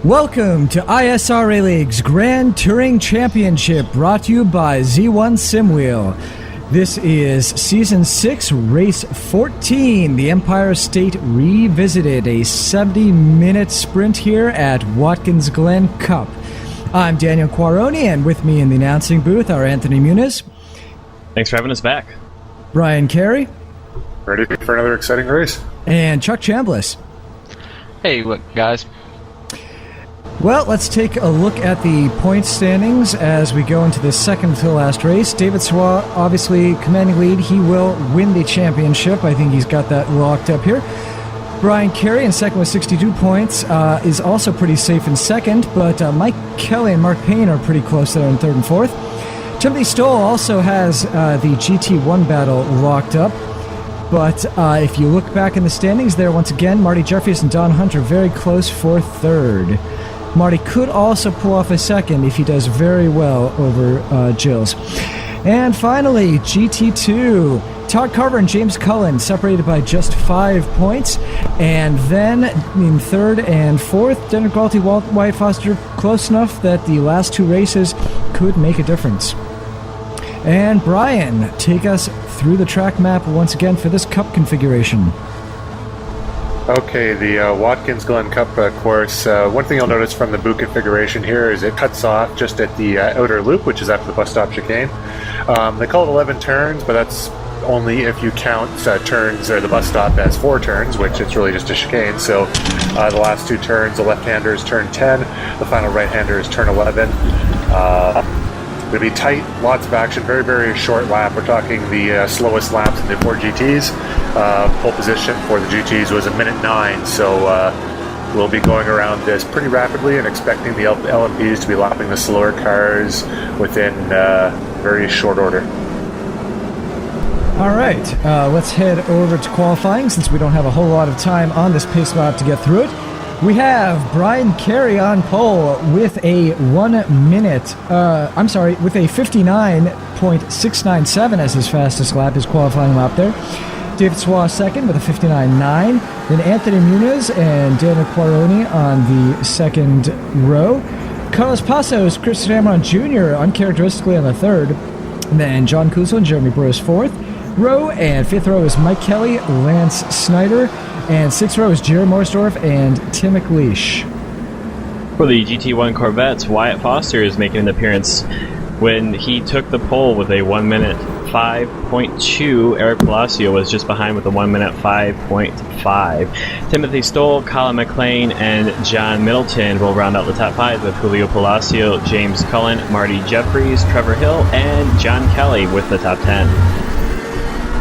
Welcome to ISRA League's Grand Touring Championship, brought to you by Z1 Simwheel. This is Season 6, Race 14, the Empire State Revisited, a 70-minute sprint here at Watkins Glen Cup. I'm Daniel Quaroni, and with me in the announcing booth are Anthony Muniz. Thanks for having us back. Brian Carey. Ready for another exciting race. And Chuck Chambliss. Hey, what guys? Well, let's take a look at the point standings as we go into the second to last race. David Swa, obviously commanding lead. He will win the championship. I think he's got that locked up here. Brian Carey in second with 62 points is also pretty safe in second, but Mike Kelly and Mark Payne are pretty close there in third and fourth. Timothy Stoll also has the GT1 battle locked up. But if you look back in the standings there, once again, Marty Jeffries and Don Hunt are very close for third. Marty could also pull off a second if he does very well over Gilles. And finally, GT2. Todd Carver and James Cullen separated by just 5 points. And then in third and fourth, Denner Galti, Wyatt Foster, close enough that the last two races could make a difference. And Brian, take us through the track map once again for this Cup configuration. Okay, the Watkins Glen Cup course. One thing you'll notice from the boot configuration here is it cuts off just at the outer loop, which is after the bus stop chicane. They call it 11 turns, but that's only if you count turns or the bus stop as 4 turns, which it's really just a chicane. So the last 2 turns, the left-hander is turn 10, the final right-hander is turn 11. It'll be tight, lots of action, very, very short lap. We're talking the slowest laps in the 4 GTs. Pole position for the GTs was 1:09, so we'll be going around this pretty rapidly and expecting the LMPs to be lapping the slower cars within very short order. All right, let's head over to qualifying since we don't have a whole lot of time on this pace lap to get through it. We have Brian Carey on pole with a with a 59.697 as his fastest lap, his qualifying lap there. David Swa second with a 59.9. Then Anthony Muniz and Daniel Quaroni on the second row. Carlos Passos, Chris Damron Jr. uncharacteristically on the third. And then John Kuzel and Jeremy Burris fourth row. And fifth row is Mike Kelly, Lance Snyder. And sixth row is Jerry Morsdorf and Tim McLeish. For the GT1 Corvettes, Wyatt Foster is making an appearance when he took the pole with a 1-minute 5.2. Eric Palacio was just behind with a 1-minute 5.5. Timothy Stoll, Colin McLean, and John Middleton will round out the top 5 with Julio Palacio, James Cullen, Marty Jeffries, Trevor Hill, and John Kelly with the top 10.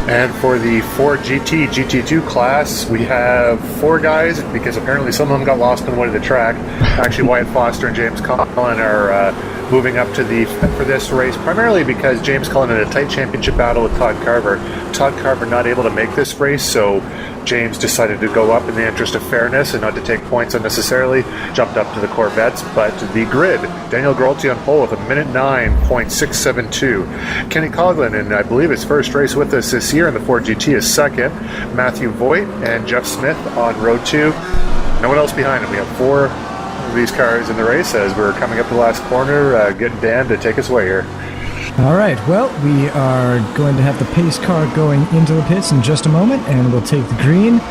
And for the 4 GT2 class, we have 4 guys, because apparently some of them got lost on the way to the track. Actually, Wyatt Foster and James Cullen are moving up to the for this race, primarily because James Cullen had a tight championship battle with Todd Carver. Todd Carver not able to make this race, so James decided to go up in the interest of fairness and not to take points unnecessarily, jumped up to the Corvettes. But the grid, Daniel Galti on pole with a 1:09.672. Kenny Coughlin, in I believe his first race with us this year in the 4 GT, is second. Matthew Voigt and Jeff Smith on row 2. No one else behind him. We have 4 of these cars in the race as we're coming up the last corner, getting Dan to take us away here. All right, well, we are going to have the pace car going into the pits in just a moment, and we'll take the green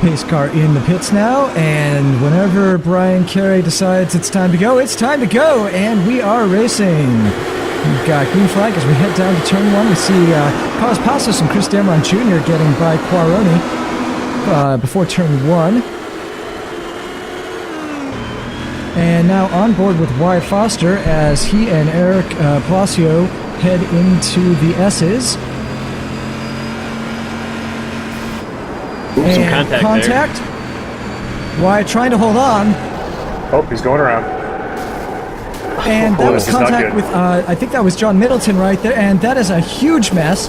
pace car in the pits now, and whenever Brian Carey decides it's time to go, and we are racing. We've got green flag as we head down to turn 1. We see Carlos Passos and Chris Damron Jr. getting by Quaroni before turn 1. And now on board with Wyatt Foster as he and Eric Palacio head into the S's. Ooh, some contact there. Wyatt trying to hold on. Oh, he's going around. And that was contact with, I think that was John Middleton right there, and that is a huge mess.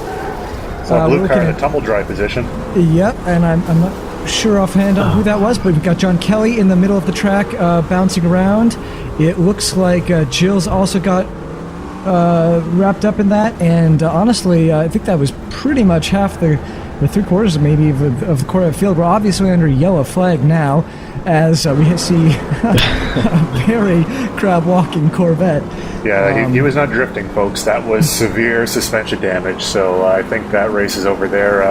So blue car in a tumble dry position. Yep, and I'm not sure offhand on who that was, but we've got John Kelly in the middle of the track bouncing around. It looks like Gilles also got wrapped up in that, and honestly, I think that was pretty much half the or 3/4 maybe of the Corvette field. We're obviously under yellow flag now, as we see a very crab-walking Corvette. Yeah, he was not drifting, folks. That was severe suspension damage, so I think that race is over there.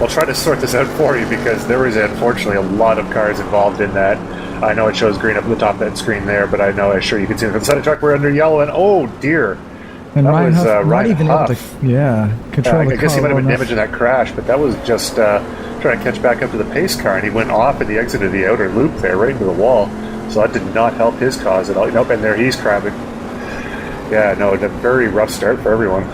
I'll try to sort this out for you because there was unfortunately a lot of cars involved in that. I know it shows green up at the top of that screen there, but I know I'm sure you can see it from the side of the truck. We're under yellow, and oh dear. And that Ryan was Huff, Ryan not even Huff. able to, control the I guess car he might have well been enough. damaged in that crash, but that was just trying to catch back up to the pace car, and he went off at the exit of the outer loop there, right into the wall. So that did not help his cause at all. Nope, and there he's crabbing. Yeah, no, a very rough start for everyone.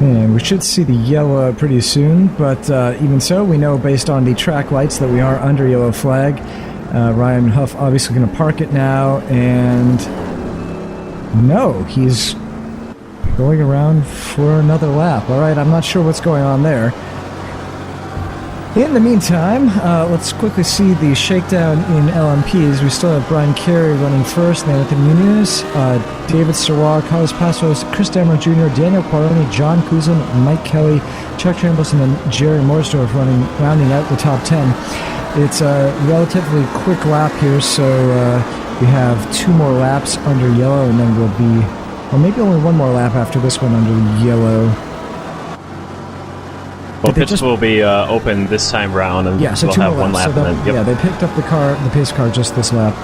And we should see the yellow pretty soon, but even so, we know based on the track lights that we are under yellow flag. Ryan Huff obviously going to park it now, and no, he's going around for another lap. All right, I'm not sure what's going on there. In the meantime, let's quickly see the shakedown in LMPs. We still have Brian Carey running first, Nathan Muniz, David Serwar, Carlos Passos, Chris Dammer Jr., Daniel Quaroni, John Kuzin, Mike Kelly, Chuck Chambliss, and then Jerry Morsdorf rounding out the top 10. It's a relatively quick lap here, so we have 2 more laps under yellow, and then we'll be, or maybe only 1 more lap after this one under yellow. Well, pits will be open this time round, and so we'll 2 have more 1 laps. lap. And then, Yeah, they picked up the pace car just this lap.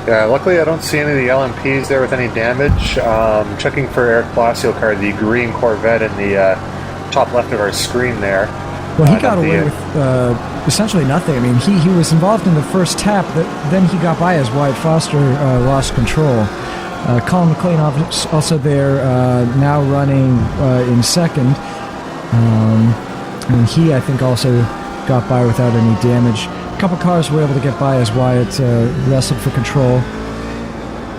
Yeah, luckily I don't see any of the LMPs there with any damage. Checking for Eric Palacio car, the green Corvette in the top left of our screen there. Well, he got away with essentially nothing. I mean, he was involved in the first tap, but then he got by as Wyatt Foster lost control. Colin McLean also there, now running in second. And he, I think, also got by without any damage. A couple cars were able to get by as Wyatt wrestled for control.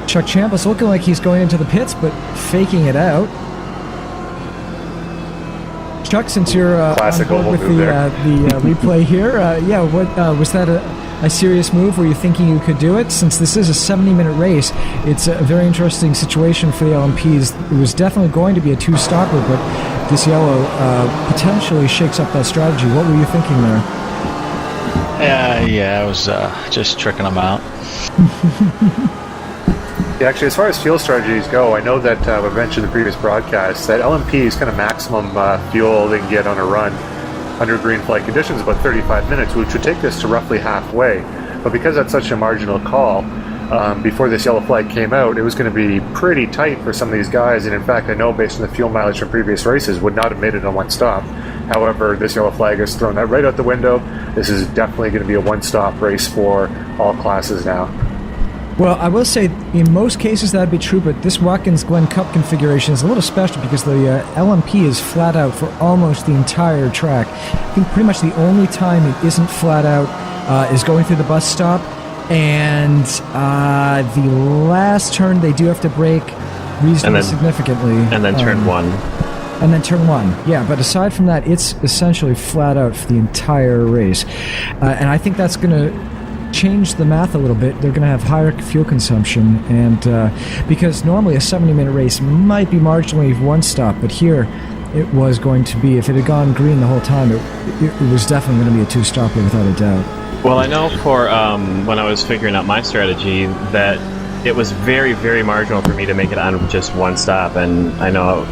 Chuck Chambliss looking like he's going into the pits, but faking it out. Chuck, since you're on board with the replay here, what was that a serious move? Were you thinking you could do it? Since this is a 70-minute race, it's a very interesting situation for the LMPs. It was definitely going to be a 2-stopper, but this yellow potentially shakes up that strategy. What were you thinking there? I was just tricking them out. Yeah, actually, as far as fuel strategies go, I know that I mentioned in the previous broadcast that LMP is kind of maximum fuel they can get on a run under green flag conditions, about 35 minutes, which would take this to roughly halfway. But because that's such a marginal call, before this yellow flag came out, it was going to be pretty tight for some of these guys. And in fact, I know based on the fuel mileage from previous races, would not have made it on 1 stop. However, this yellow flag has thrown that right out the window. This is definitely going to be a 1-stop race for all classes now. Well, I will say, in most cases that would be true, but this Watkins Glen Cup configuration is a little special because the LMP is flat out for almost the entire track. I think pretty much the only time it isn't flat out is going through the bus stop, and the last turn they do have to brake reasonably significantly. And then turn 1. And then turn 1, yeah. But aside from that, it's essentially flat out for the entire race. And I think that's going to change the math a little bit. They're going to have higher fuel consumption, and because normally a 70-minute race might be marginally 1 stop, but here it was going to be, if it had gone green the whole time, it was definitely going to be a 2-stopper without a doubt. Well, I know for when I was figuring out my strategy that it was very, very marginal for me to make it on just 1 stop, and I know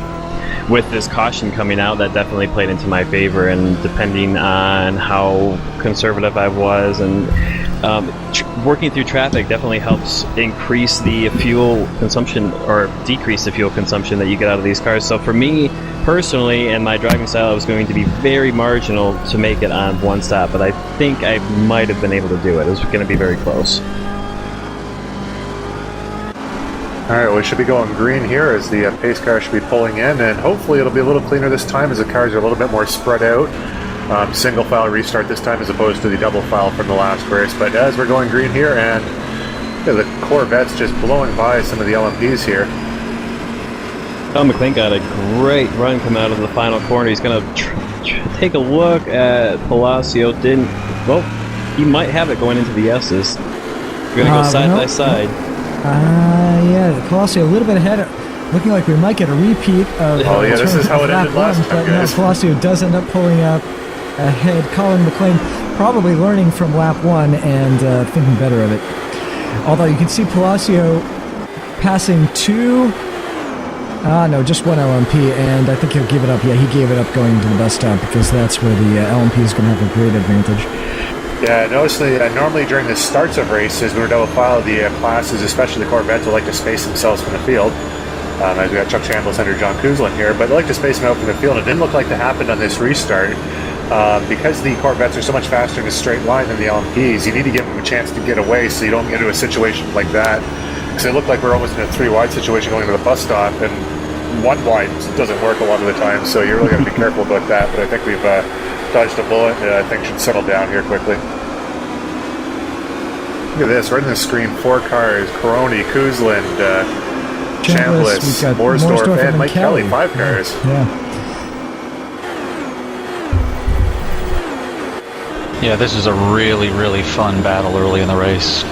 with this caution coming out, that definitely played into my favor, and depending on how conservative I was, and working through traffic definitely helps increase the fuel consumption or decrease the fuel consumption that you get out of these cars. So for me personally and my driving style, it was going to be very marginal to make it on 1 stop, but I think I might have been able to do it. It was going to be very close. Alright, we should be going green here as the pace car should be pulling in, and hopefully it'll be a little cleaner this time as the cars are a little bit more spread out. Single file restart this time as opposed to the double file from the last race. But as we're going green here, and the Corvette's just blowing by some of the LMPs here. Colin McLean got a great run coming out of the final corner. He's going to take a look at Palacio. He might have it going into the S's. We're gonna go side no. by side. Yeah, Palacio a little bit ahead. Looking like we might get a repeat of. Oh, yeah, this is how it lap ended last one, time, but no, guys. Palacio does end up pulling up ahead. Colin McLean probably learning from lap one and thinking better of it. Although you can see Palacio passing two. No, just one LMP, and I think he'll give it up. Yeah, he gave it up going to the bus stop because that's where the LMP is going to have a great advantage. Yeah, notice normally during the starts of races, when we're double file, the classes, especially the Corvettes, will like to space themselves from the field. As we got Chuck Chambliss under John Kuzlin here, but they like to space them out from the field. It didn't look like that happened on this restart. Because the Corvettes are so much faster in a straight line than the LMPs, you need to give them a chance to get away so you don't get into a situation like that. Because it looked like we're almost in a 3-wide situation going to the bus stop, and 1 wide doesn't work a lot of the time, so you really got to be careful about that. But I think we've dodged a bullet, and I think should settle down here quickly. Look at this, right on the screen, 4 cars, Coroni, Kuzlin, Chambliss, Morsdorf, and Mike Kelly, 5 cars. Yeah. Yeah, this is a really, really fun battle early in the race.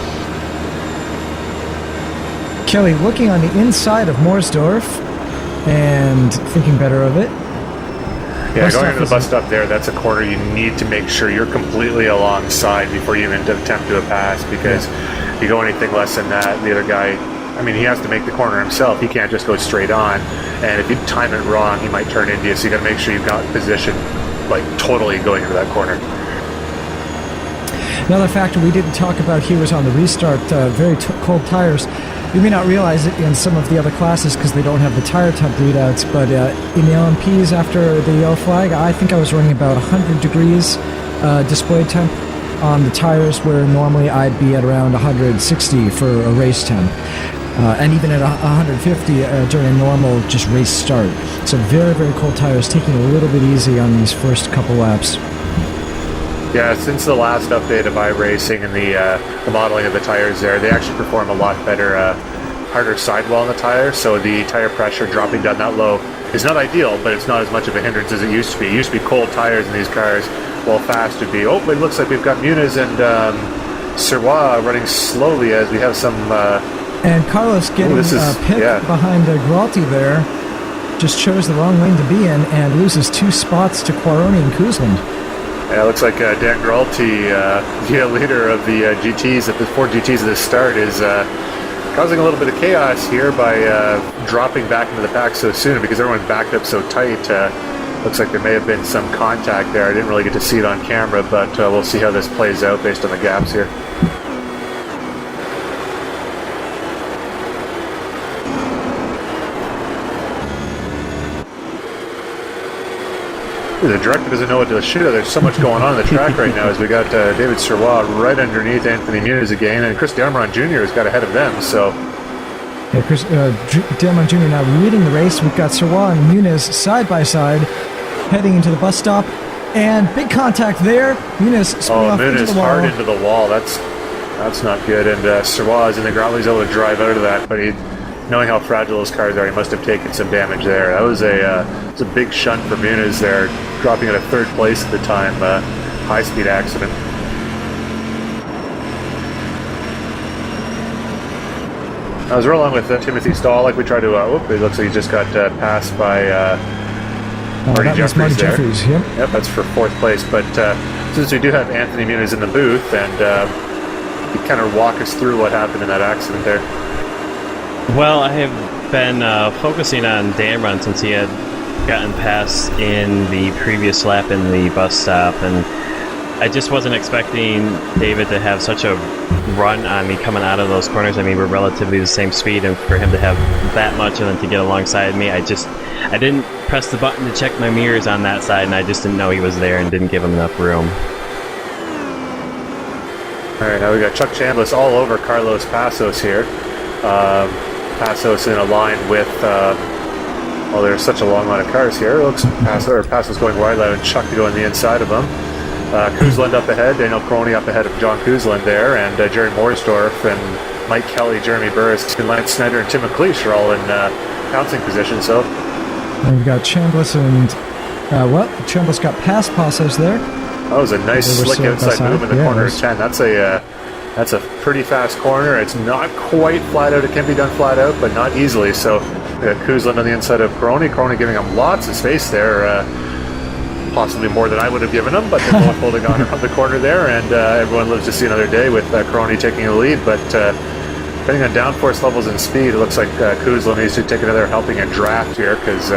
Kelly looking on the inside of Morsdorf and thinking better of it. Yeah, going into the bus stop there, that's a corner you need to make sure you're completely alongside before you even attempt to do a pass, because if you go anything less than that, the other guy, I mean, he has to make the corner himself. He can't just go straight on, and if you time it wrong, he might turn into you, so you got to make sure you've got position, like, totally going into that corner. Another factor we didn't talk about here was on the restart, very cold tires. You may not realize it in some of the other classes because they don't have the tire temp readouts, but in the LMPs after the yellow flag, I think I was running about 100 degrees display temp on the tires, where normally I'd be at around 160 for a race temp. And even at 150 during a normal just race start. So very, very cold tires, taking a little bit easy on these first couple laps. Yeah, since the last update of iRacing and the modeling of the tires there, they actually perform a lot better, harder sidewall on the tire, so the tire pressure dropping down that low is not ideal, but it's not as much of a hindrance as it used to be. It used to be cold tires in these cars, while fast would be, it looks like we've got Muniz and Sirois running slowly as we have some... and Carlos getting pipped behind Gralti there, just chose the wrong lane to be in and loses 2 spots to Quaroni and Kuzlin. Yeah, it looks like Dan Gralti, the leader of the GTs, at the 4 GTs at the start, is causing a little bit of chaos here by dropping back into the pack so soon, because everyone's backed up so tight. Looks like there may have been some contact there. I didn't really get to see it on camera, but we'll see how this plays out based on the gaps here. The director doesn't know what to shoot. There's so much going on the track right now as we got David Sirois right underneath Anthony Muniz again, and Chris D'Armond Jr. has got ahead of them, so... Yeah, Chris D'Armond Jr. now leading the race. We've got Sirois and Muniz side by side, heading into the bus stop, and big contact there. Muniz spinning off into the wall. Hard into the wall. That's not good, and Sirois is in the ground. He's able to drive out of that, but knowing how fragile those cars are, he must have taken some damage there. That was a big shunt for Muniz there, dropping out of 3rd place at the time. High-speed accident. I was rolling with Timothy Stahl, like we tried to... it looks like he just got passed by Marty Jeffries there. Yep, that's for 4th place. But since we do have Anthony Muniz in the booth, and he kind of walk us through what happened in that accident there. Well, I have been focusing on Damron since he had gotten past in the previous lap in the bus stop, and I just wasn't expecting David to have such a run on me coming out of those corners. I mean, we're relatively the same speed, and for him to have that much and then to get alongside me, I didn't press the button to check my mirrors on that side, and I just didn't know he was there and didn't give him enough room. Alright, now we got Chuck Chambliss all over Carlos Passos here. Passos in a line with, there's such a long line of cars here. It looks Passos going wide, allowing Chuck to go on the inside of him. Kuzlin up ahead, Daniel Coroni up ahead of John Kuzlin there, and Jerry Morsdorf and Mike Kelly, Jeremy Burris, Lance Snyder, and Tim McLeish are all in pouncing position. So and we've got Chambliss and Chambliss got past Passos there. That was a nice slick outside move in the corner of 10. That's That's a pretty fast corner. It's not quite flat out. It can be done flat out, but not easily. So Kuzlin on the inside of Crony. Crony giving him lots of space there. Possibly more than I would have given him, but they're both holding on around the corner there, and everyone lives to see another day with Crony taking the lead. But depending on downforce levels and speed, it looks like Kuzlin needs to take another helping and draft here because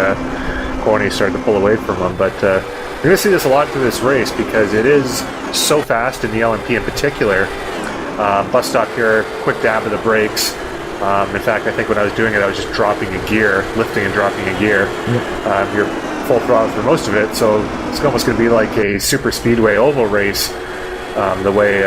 Crony started to pull away from him. But you're going to see this a lot through this race because it is so fast in the LMP in particular. Bus stop here, quick dab of the brakes. In fact, I think when I was doing it, I was just dropping a gear, lifting and dropping a gear. Yep. You're full throttle for most of it, so it's almost going to be like a super speedway oval race, the way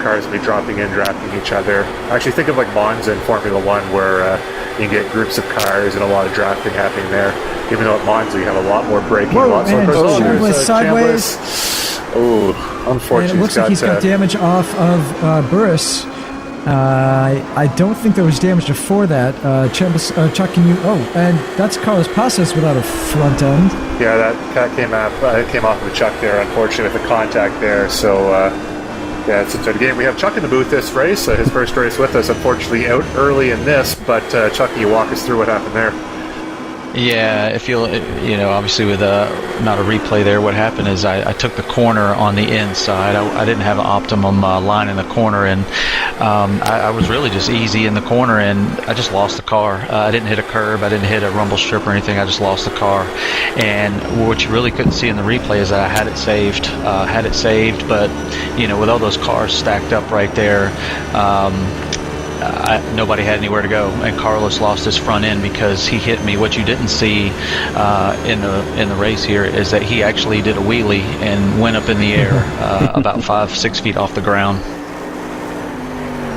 cars will be dropping in, drafting each other. Actually, think of like Monza in Formula One, where you can get groups of cars and a lot of drafting happening there. Even though at Monza you have a lot more braking. Whoa, and sideways. Oh, unfortunately. And it looks like he's got damage off of Burris. I don't think there was damage before that. Chuck, can you... Oh, and that's Carlos Pasas without a front end. Yeah, that came off of the Chuck there, unfortunately, with the contact there. So, yeah, it's a game. We have Chuck in the booth this race, his first race with us, unfortunately out early in this. But, Chuck, can you walk us through what happened there? Yeah, if you'll, obviously with not a replay there, what happened is I took the corner on the inside. I didn't have an optimum line in the corner, and I was really just easy in the corner, and I just lost the car. I didn't hit a curb, I didn't hit a rumble strip or anything. I just lost the car. And what you really couldn't see in the replay is that I had it saved, but with all those cars stacked up right there, nobody had anywhere to go, and Carlos lost his front end because he hit me. What you didn't see in the race here is that he actually did a wheelie and went up in the air about 5-6 feet off the ground.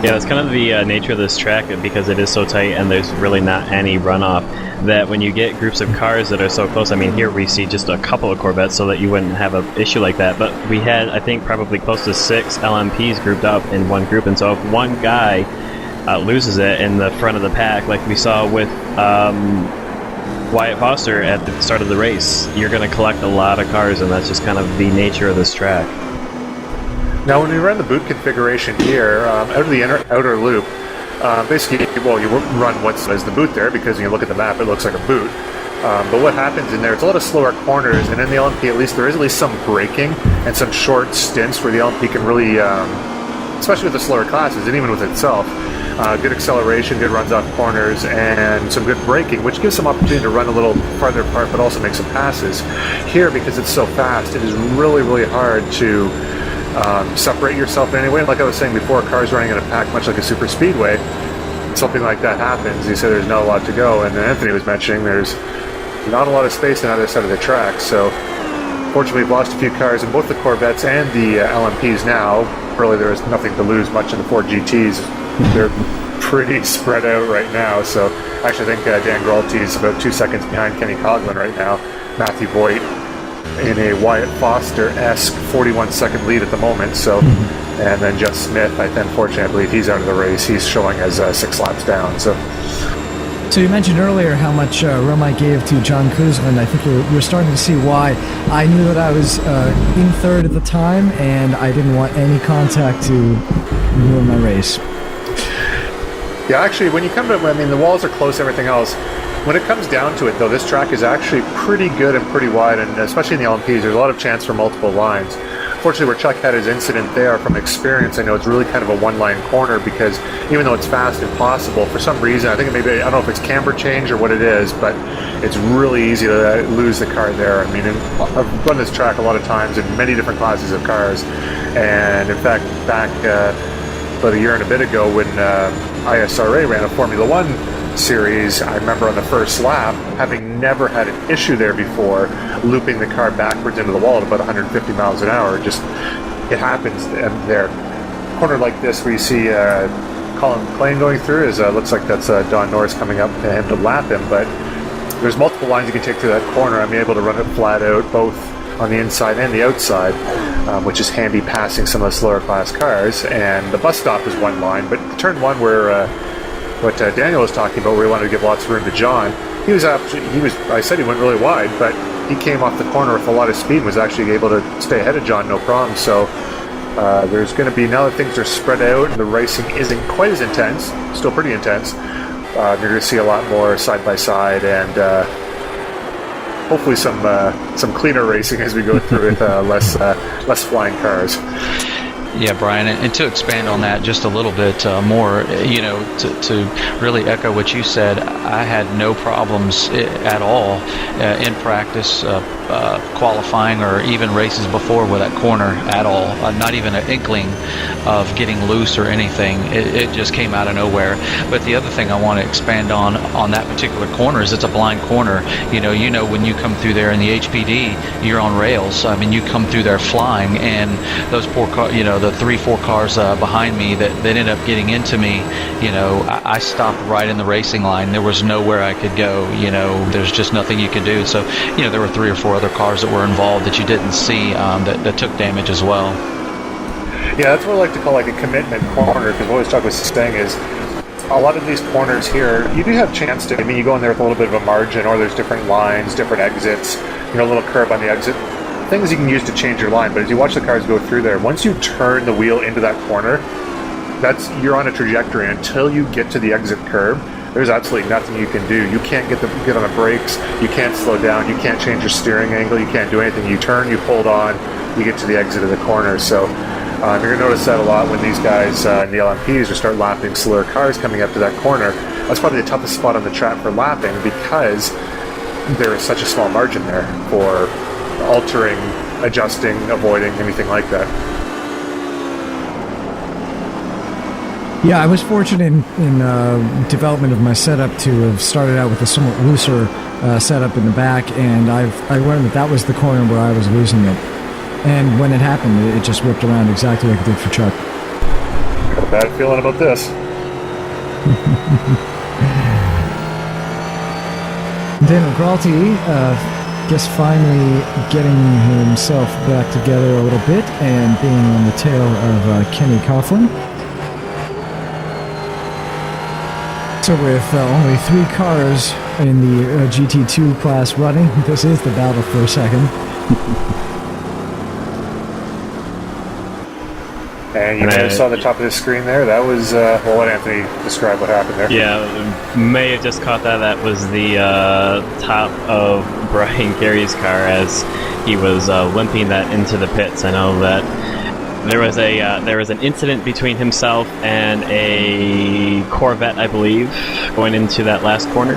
Yeah, that's kind of the nature of this track, because it is so tight and there's really not any runoff, that when you get groups of cars that are so close, I mean, here we see just a couple of Corvettes so that you wouldn't have an issue like that, but we had, I think, probably close to 6 LMPs grouped up in one group, and so if one guy loses it in the front of the pack, like we saw with Wyatt Foster at the start of the race, you're going to collect a lot of cars, and that's just kind of the nature of this track. Now, when we run the boot configuration here, out of the outer loop, basically, well, you run what's as the boot there, because when you look at the map, it looks like a boot. But what happens in there, it's a lot of slower corners, and in the LMP, at least, there is at least some braking and some short stints where the LMP can really, especially with the slower classes, and even with itself, good acceleration, good runs off corners, and some good braking, which gives some opportunity to run a little farther apart, but also make some passes. Here, because it's so fast, it is really, really hard to separate yourself in any way. Like I was saying before, cars running in a pack, much like a super speedway, something like that happens. You said there's not a lot to go, and Anthony was mentioning there's not a lot of space on either side of the track. So, fortunately, we've lost a few cars in both the Corvettes and the LMPs now. Really, there is nothing to lose much in the Ford GTs. They're pretty spread out right now. So, actually, I think Dan Gralty is about 2 seconds behind Kenny Coughlin right now. Matthew Voigt in a Wyatt Foster-esque 41-second lead at the moment. So, and then Jeff Smith, unfortunately, I believe he's out of the race. He's showing as 6 laps down. So you mentioned earlier how much room I gave to John Kuzlin. I think you're starting to see why. I knew that I was in third at the time, and I didn't want any contact to ruin my race. Yeah, actually, when you come to, I mean, the walls are close, everything else. When it comes down to it, though, this track is actually pretty good and pretty wide, and especially in the LMPs, there's a lot of chance for multiple lines. Fortunately, where Chuck had his incident there, from experience, I know it's really kind of a one-line corner, because even though it's fast and possible, for some reason, I think maybe, I don't know if it's camber change or what it is, but it's really easy to lose the car there. I mean, I've run this track a lot of times in many different classes of cars, and in fact, back about a year and a bit ago when ISRA ran a Formula One series, I remember on the first lap, having never had an issue there before, looping the car backwards into the wall at about 150 miles an hour. Just, it happens there. Corner like this where you see Colin McLean going through, looks like that's Don Norris coming up to him to lap him, but there's multiple lines you can take through that corner. I'm able to run it flat out, both on the inside and the outside, which is handy passing some of the slower class cars. And the bus stop is one line, but turn one where what Daniel was talking about, where he wanted to give lots of room to John, I said he went really wide, but he came off the corner with a lot of speed and was actually able to stay ahead of John, no problem. So There's going to be, now that things are spread out and the racing isn't quite as intense, still pretty intense, you're going to see a lot more side-by-side and hopefully some cleaner racing as we go through with less flying cars. Yeah, Brian, and to expand on that just a little bit more, to really echo what you said, I had no problems at all in practice, qualifying or even races before with that corner at all. Not even an inkling of getting loose or anything. It just came out of nowhere. But the other thing I want to expand on that particular corner is it's a blind corner. You know when you come through there in the HPD, you're on rails. I mean, you come through there flying, and those poor cars, the 3-4 cars behind me that ended up getting into me, I stopped right in the racing line. There was nowhere I could go. There's just nothing you could do. So, there were 3 or 4 other cars that were involved that you didn't see that took damage as well. Yeah, that's what I like to call like a commitment corner, because what Chuck was saying is a lot of these corners here, you do have a chance to, you go in there with a little bit of a margin, or there's different lines, different exits, a little curb on the exit, things you can use to change your line. But as you watch the cars go through there, once you turn the wheel into that corner, you're on a trajectory until you get to the exit curb. There's absolutely nothing you can do. You can't get on the brakes, you can't slow down, you can't change your steering angle, you can't do anything. You turn, you hold on, you get to the exit of the corner. So you're going to notice that a lot when these guys in the LMPs start lapping slower cars coming up to that corner. That's probably the toughest spot on the track for lapping, because there is such a small margin there for altering, adjusting, avoiding, anything like that. Yeah, I was fortunate in development of my setup to have started out with a somewhat looser setup in the back, and I learned that was the corner where I was losing it. And when it happened, it just whipped around exactly like it did for Chuck. Got a bad feeling about this. Daniel Gralty, just finally getting himself back together a little bit and being on the tail of Kenny Coughlin. So with only 3 cars in the GT2 class running, this is the battle for a second. And you may have saw on the top of the screen there, that was, well, let Anthony describe what happened there. Yeah, may have just caught that. That was the top of Brian Gary's car as he was limping that into the pits. I know that there was an incident between himself and a Corvette, I believe, going into that last corner.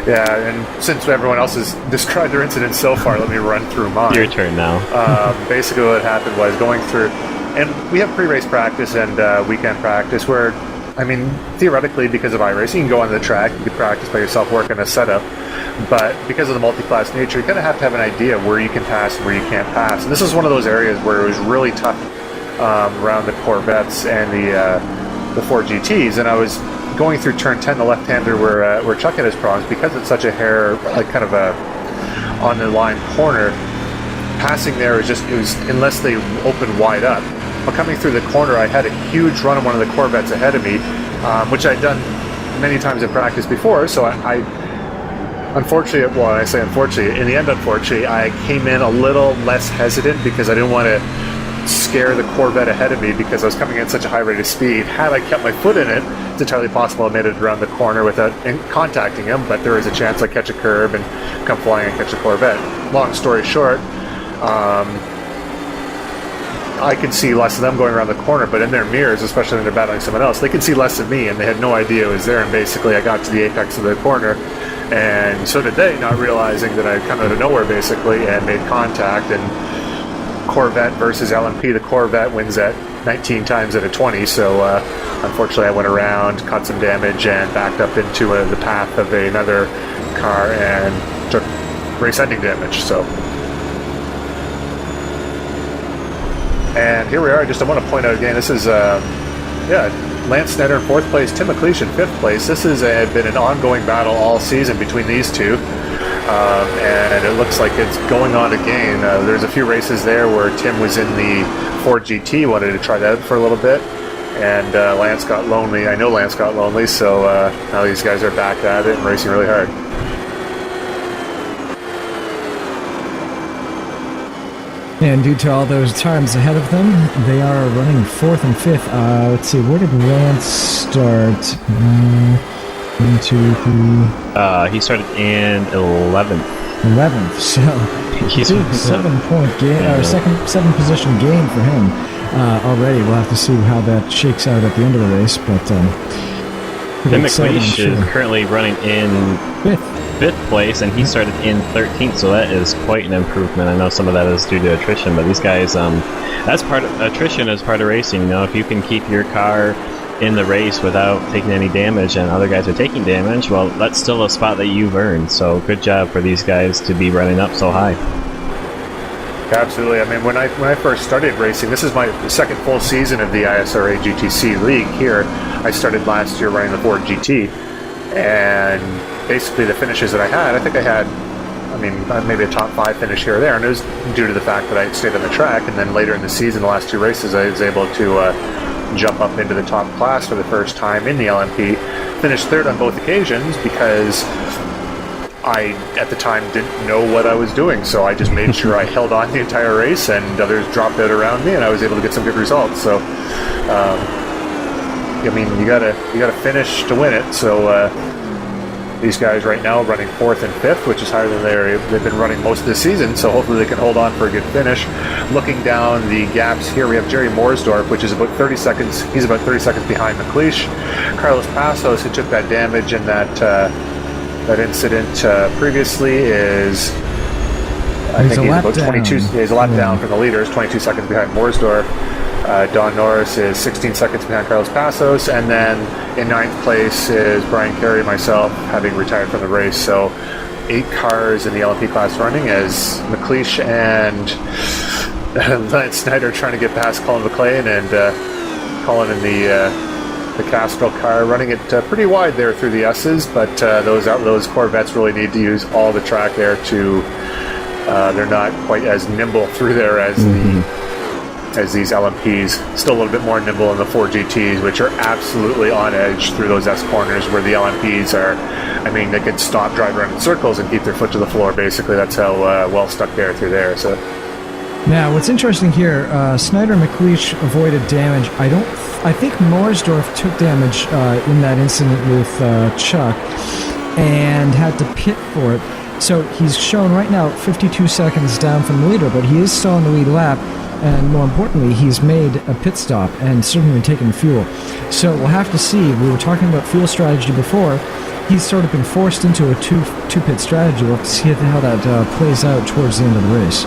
Yeah, and since everyone else has described their incident so far, let me run through mine. Your turn now. Basically what happened was going through, and we have pre-race practice and weekend practice where, theoretically, because of iRacing, you can go on the track, you can practice by yourself, work on a setup, but because of the multi-class nature, you kind of have to have an idea of where you can pass and where you can't pass. And this is one of those areas where it was really tough around the Corvettes and the 4 GTs, and I was going through turn 10, the left-hander where Chuck had his problems, because it's such a hair, like kind of a on the line corner, passing there is just, it was, unless they open wide up. But coming through the corner, I had a huge run on one of the Corvettes ahead of me, which I'd done many times in practice before, so I unfortunately, well, I say unfortunately, in the end, unfortunately, I came in a little less hesitant because I didn't want to scare the Corvette ahead of me because I was coming at such a high rate of speed. Had I kept my foot in it, it's entirely possible I made it around the corner without contacting him, but there is a chance I catch a curb and come flying and catch a Corvette. Long story short, I could see less of them going around the corner, but in their mirrors, especially when they're battling someone else, they could see less of me, and they had no idea it was there, and basically I got to the apex of the corner, and so did they, not realizing that I'd come out of nowhere, basically, and made contact, and Corvette versus LMP, the Corvette wins at 19 times out of 20, so unfortunately I went around, caught some damage, and backed up into the path of another car, and took race-ending damage, so... And here we are. I want to point out again, this is, Lance Snetter in 4th place, Tim McLeish in 5th place. This has been an ongoing battle all season between these two, and it looks like it's going on again. There's a few races there where Tim was in the Ford GT, wanted to try that for a little bit, and Lance got lonely. I know Lance got lonely, so now these guys are back at it and racing really hard. And due to all those times ahead of them, they are running 4th and 5th. Let's see, where did Lance start? 1, 2, 3. He started in 11th. 11th. So He's big 7-point gain, or seven position gain for him already. We'll have to see how that shakes out at the end of the race, but Tim McLeish is currently running in 5th place, and he started in 13th, so that is quite an improvement. I know some of that is due to attrition, but these guys, that's part of attrition is part of racing. You know, if you can keep your car in the race without taking any damage and other guys are taking damage, well, that's still a spot that you've earned. So good job for these guys to be running up so high. Absolutely. I mean, when I first started racing, this is my second full season of the ISRA GTC League here. I started last year running the Ford GT, and basically the finishes that I think I had, maybe a top 5 finish here or there, and it was due to the fact that I stayed on the track, and then later in the season, the last 2 races, I was able to jump up into the top class for the first time in the LMP, finished 3rd on both occasions because I, at the time, didn't know what I was doing, so I just made sure I held on the entire race, and others dropped out around me, and I was able to get some good results. So, you gotta finish to win it. So these guys right now running 4th and 5th, which is higher than they've been running most of the season. So hopefully they can hold on for a good finish. Looking down the gaps here, we have Jerry Morsdorf, which is about 30 seconds. He's about 30 seconds behind McLeish. Carlos Passos, who took that damage in that incident previously, is he's about 22. He's a lap down from the leaders, 22 seconds behind Morsdorf. Don Norris is 16 seconds behind Carlos Passos, and then in 9th place is Brian Carey, myself, having retired from the race. So 8 cars in the LMP class running as McLeish and Lance Snyder trying to get past Colin McLean, and Colin in the Castrol car running it pretty wide there through the S's, but those Corvettes really need to use all the track there to they're not quite as nimble through there as these LMPs. Still a little bit more nimble in the 4 GTs, which are absolutely on edge through those S corners, where the LMPs are, they could stop, drive around in circles and keep their foot to the floor. Basically, that's how well stuck they are through there. So now, what's interesting here, Snyder and McLeish avoided damage. I think Morsdorf took damage in that incident with Chuck and had to pit for it. So he's shown right now 52 seconds down from the leader, but he is still on the lead lap. And more importantly, he's made a pit stop and certainly taken fuel. So we'll have to see. We were talking about fuel strategy before. He's sort of been forced into a two-pit strategy. We'll have to see how that plays out towards the end of the race.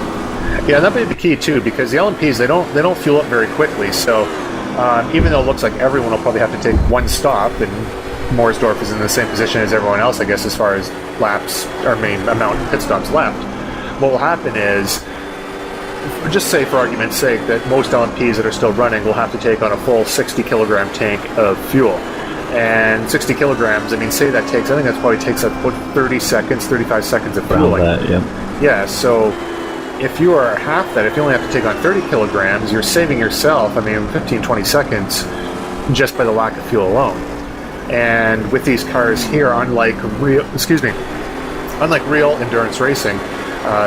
Yeah, that may be the key too, because the LMPs they don't fuel up very quickly. So even though it looks like everyone will probably have to take one stop, and Morsdorf is in the same position as everyone else, I guess, as far as laps, amount of pit stops left. What will happen is, just say for argument's sake that most LMPs that are still running will have to take on a full 60 kilogram tank of fuel. And 60 kilograms, say that takes, I think that probably takes about 30 seconds, 35 seconds of fueling. Yeah, so if you are half that, if you only have to take on 30 kilograms, you're saving yourself, 15, 20 seconds just by the lack of fuel alone. And with these cars here, unlike real endurance racing,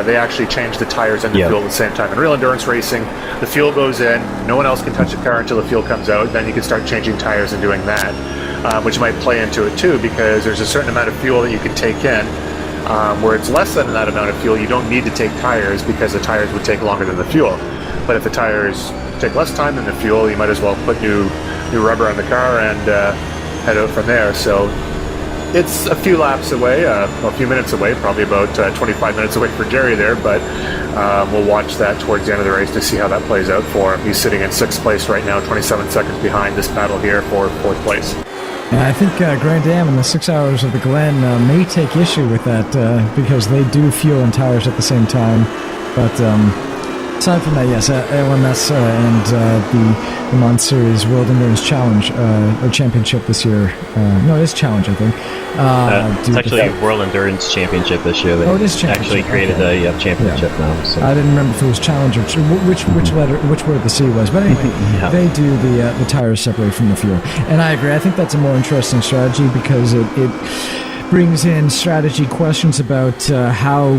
they actually change the tires and the fuel at the same time. In real endurance racing, the fuel goes in, no one else can touch the car until the fuel comes out, then you can start changing tires and doing that, which might play into it too, because there's a certain amount of fuel that you can take in. Where it's less than that amount of fuel, you don't need to take tires, because the tires would take longer than the fuel. But if the tires take less time than the fuel, you might as well put new rubber on the car and head out from there. So it's a few laps away, a few minutes away, probably about 25 minutes away for Jerry there, but we'll watch that towards the end of the race to see how that plays out for him. He's sitting in 6th place right now, 27 seconds behind this battle here for 4th place. I think Grand Am and the 6 hours of the Glen may take issue with that because they do fuel and tires at the same time. But aside from that, yes, LMS and the Mon Series World Endurance Challenge or Championship this year. No, it is Challenge, I think. It's actually World Endurance Championship this year. They it is Championship. Actually created a championship now. So. I didn't remember if it was Challenge or which word the C was. But anyway, they do the tires separate from the fuel. And I agree. I think that's a more interesting strategy because it brings in strategy questions about how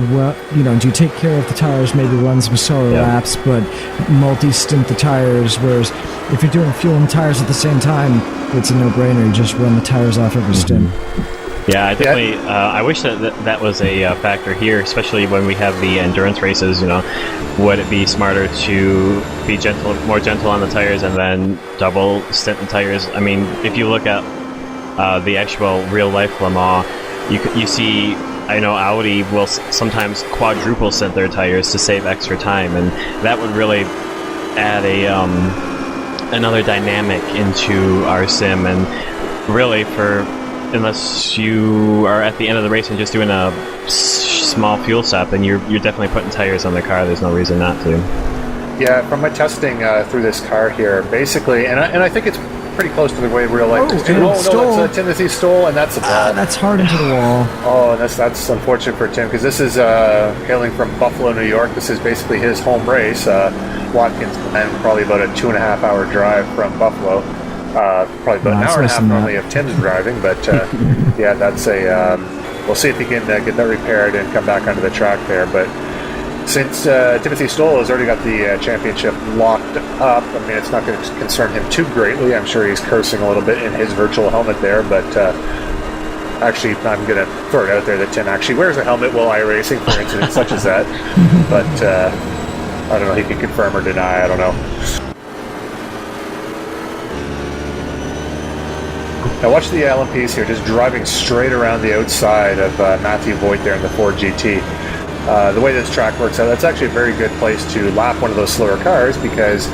do you take care of the tires, maybe run some solar laps, but multi-stint the tires, whereas if you're doing fuel and tires at the same time, it's a no-brainer. You just run the tires off every stint. Yeah, I definitely. I wish that was a factor here, especially when we have the endurance races. Would it be smarter to be more gentle on the tires, and then double stint the tires? I mean, if you look at the actual real life Le Mans, you see. I know Audi will sometimes quadruple stint their tires to save extra time, and that would really add another dynamic into our sim, and really unless you are at the end of the race and just doing a small fuel stop, then you're definitely putting tires on the car. There's no reason not to. Yeah, from my testing through this car here, basically, and I think it's pretty close to the way real life is. That's Timothy Stoll, and that's a ball. That's hard into the wall. Oh, and that's unfortunate for Tim, because this is hailing from Buffalo, New York. This is basically his home race. Watkins Glen, probably about a 2.5 hour drive from Buffalo. Probably about an hour and a half normally if Tim's driving, but yeah, that's we'll see if he can get that repaired and come back onto the track there. But since Timothy Stoll has already got the championship locked up, I mean, it's not going to concern him too greatly. I'm sure he's cursing a little bit in his virtual helmet there, but actually, I'm going to throw it out there that Tim actually wears a helmet while iRacing for incidents such as that. But I don't know, he can confirm or deny, I don't know. Now watch the LMPs here, just driving straight around the outside of Matthew Voigt there in the Ford GT. The way this track works out, that's actually a very good place to lap one of those slower cars, because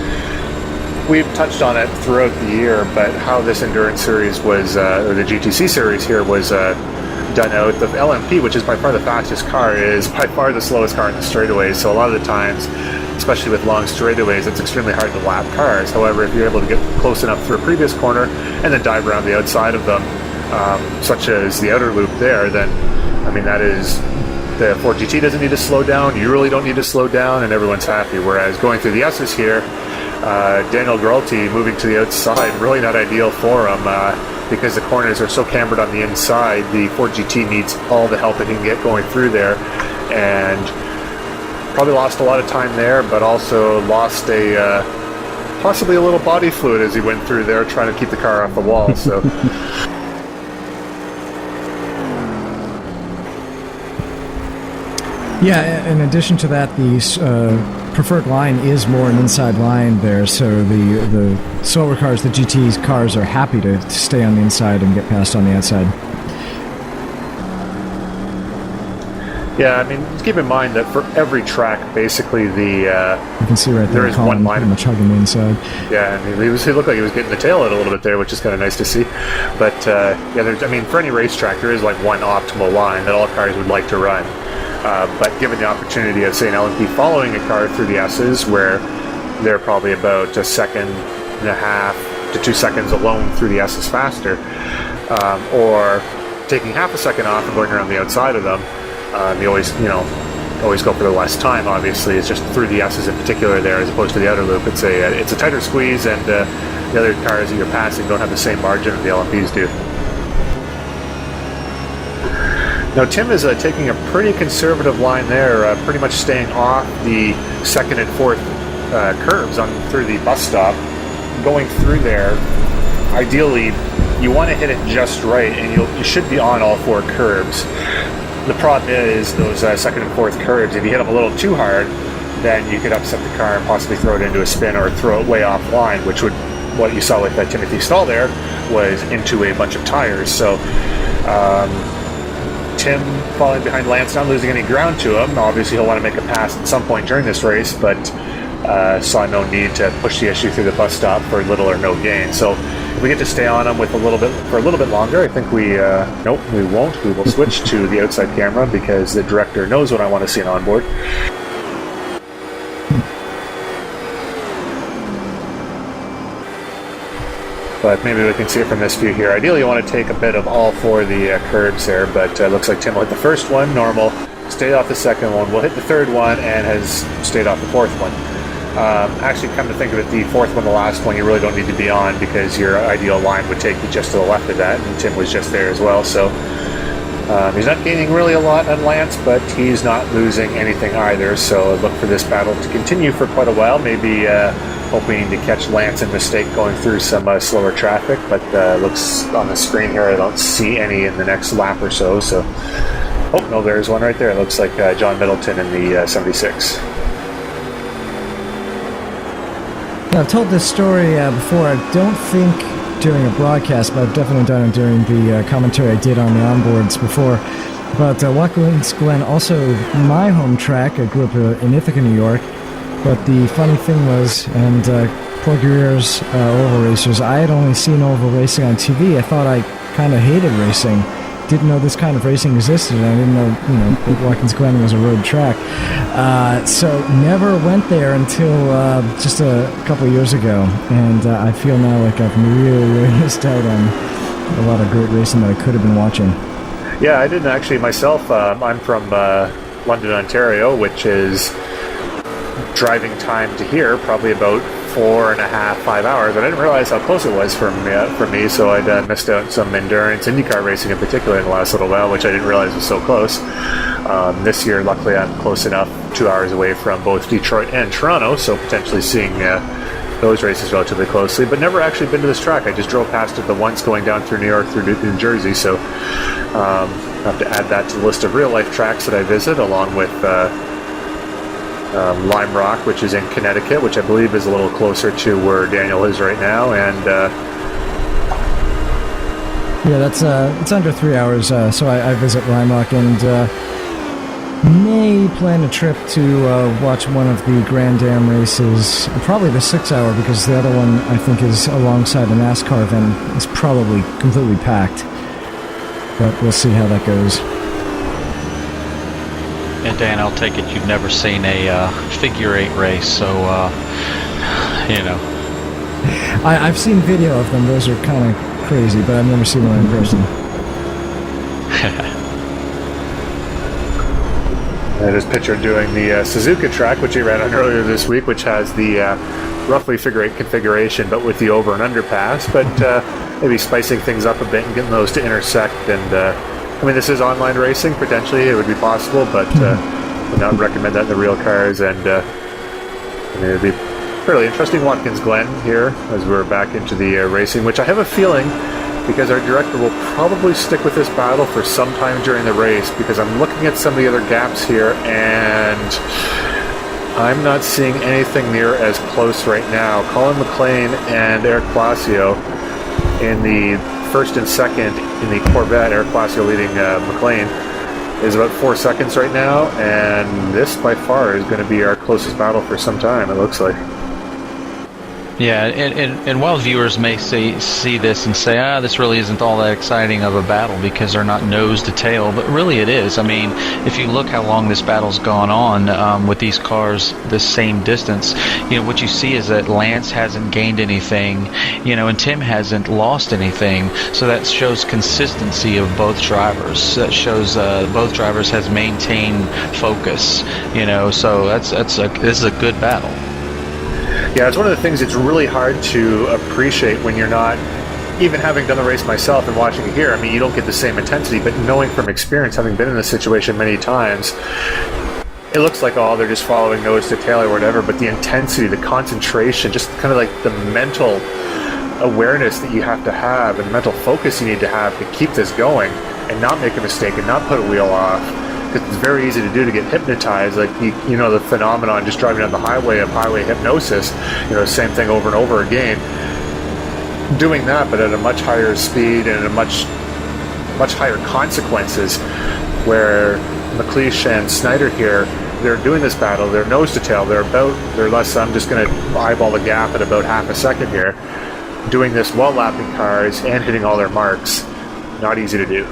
we've touched on it throughout the year, but how this endurance series was, or the GTC series here was done out. The LMP, which is by far the fastest car, is by far the slowest car in the straightaways. So a lot of the times, especially with long straightaways, it's extremely hard to lap cars. However, if you're able to get close enough through a previous corner and then dive around the outside of them, such as the outer loop there, then, I mean, that is, the Ford GT doesn't need to slow down, you really don't need to slow down, and everyone's happy. Whereas going through the S's here, Daniel Gralti moving to the outside, really not ideal for him, because the corners are so cambered on the inside. The Ford GT needs all the help it can get going through there, and probably lost a lot of time there, but also lost possibly a little body fluid as he went through there trying to keep the car off the wall. So yeah, in addition to that, the preferred line is more an inside line there, so the slower cars, the GT's cars, are happy to stay on the inside and get past on the outside. yeah, I mean, keep in mind that for every track, basically you can see right there is one line pretty much hugging the inside. Yeah, I mean, he looked like he was getting the tail out a little bit there, which is kind of nice to see. But yeah, I mean, for any racetrack, there is like one optimal line that all cars would like to run. But given the opportunity of, say, an LMP following a car through the S's, where they're probably about 1.5 to 2 seconds alone through the S's faster, or taking half a second off and going around the outside of them, you always go for the less time. Obviously, it's just through the S's in particular there, as opposed to the outer loop. It's a tighter squeeze, and the other cars that you're passing don't have the same margin that the LMPs do. Now Tim is taking a pretty conservative line there, pretty much staying off the second and fourth curbs on through the bus stop. Going through there, ideally, you want to hit it just right, and you should be on all four curbs. The problem is those second and fourth curbs, if you hit them a little too hard, then you could upset the car and possibly throw it into a spin or throw it way offline, which would, what you saw with Timothy Stoll there, was into a bunch of tires. So Tim falling behind Lance, not losing any ground to him. Obviously, he'll want to make a pass at some point during this race, but saw no need to push the issue through the bus stop for little or no gain. So if we get to stay on him for a little bit longer, I think nope, we won't. We will switch to the outside camera because the director knows what I want to see on board. But maybe we can see it from this view here. Ideally, you want to take a bit of all four of the curbs there, but looks like Tim will hit the first one, normal, stayed off the second one, will hit the third one, and has stayed off the fourth one. Actually, come to think of it, the fourth one, the last one, you really don't need to be on because your ideal line would take you just to the left of that, and Tim was just there as well. So He's not gaining really a lot on Lance, but he's not losing anything either, so look for this battle to continue for quite a while, maybe hoping to catch Lance in mistake going through some slower traffic, but looks on the screen here, I don't see any in the next lap or so, oh, no, there's one right there. It looks like John Middleton in the 76. Now, I've told this story before. I don't think during a broadcast, but I've definitely done it during the commentary I did on the onboards before. But Watkins Glen, also my home track. I grew up in Ithaca, New York. But the funny thing was, and poor Greer's oval racers, I had only seen oval racing on TV. I thought I kind of hated racing. Didn't know this kind of racing existed. I didn't know, Watkins Glen was a road track. So never went there until just a couple of years ago. And I feel now like I've really missed out on a lot of great racing that I could have been watching. Yeah, I didn't actually myself. I'm from London, Ontario, which is driving time to here, probably about 4.5, 5 hours. I didn't realize how close it was for me, so I'd missed out on some endurance IndyCar racing in particular in the last little while, which I didn't realize was so close. This year, luckily, I'm close enough, 2 hours away from both Detroit and Toronto, so potentially seeing those races relatively closely, but never actually been to this track. I just drove past it the once going down through New York, through New Jersey, so I'll have to add that to the list of real-life tracks that I visit, along with Lime Rock, which is in Connecticut, which I believe is a little closer to where Daniel is right now, and yeah, that's it's under 3 hours, so I visit Lime Rock, and may plan a trip to watch one of the Grand Am races, probably the 6 hour, because the other one I think is alongside a NASCAR event. It's probably completely packed, but we'll see how that goes. And Dan, I'll take it you've never seen a figure eight race, so I've seen video of them. Those are kind of crazy, but I've never seen one in person. I just pictured doing the Suzuka track, which he ran on earlier this week, which has the roughly figure eight configuration, but with the over and underpass, but maybe spicing things up a bit and getting those to intersect. And I mean, this is online racing. Potentially, it would be possible, but would not recommend that in the real cars. And I mean, it'd be fairly interesting. Watkins Glen here as we're back into the racing, which I have a feeling, because our director will probably stick with this battle for some time during the race, because I'm looking at some of the other gaps here, and I'm not seeing anything near as close right now. Colin McLean and Eric Palacio in the first and second in the Corvette. Eric Palacio leading McLean is about 4 seconds right now, and this by far is going to be our closest battle for some time, it looks like. Yeah, and while viewers may see this and say, this really isn't all that exciting of a battle because they're not nose to tail, but really it is. I mean, if you look how long this battle's gone on with these cars the same distance, what you see is that Lance hasn't gained anything, and Tim hasn't lost anything, so that shows consistency of both drivers. That shows both drivers has maintained focus, so this is a good battle. Yeah, it's one of the things that's really hard to appreciate when you're not, even having done the race myself and watching it here. I mean, you don't get the same intensity, but knowing from experience, having been in this situation many times, it looks like, they're just following nose to tail or whatever, but the intensity, the concentration, just kind of like the mental awareness that you have to have and the mental focus you need to have to keep this going and not make a mistake and not put a wheel off. It's very easy to do, to get hypnotized, like the phenomenon just driving down the highway of highway hypnosis, same thing over and over again, doing that but at a much higher speed and at a much higher consequences, where McLeish and Snyder here, they're doing this battle, they're nose to tail, they're less, I'm just going to eyeball the gap at about half a second here, doing this while lapping cars and hitting all their marks. Not easy to do.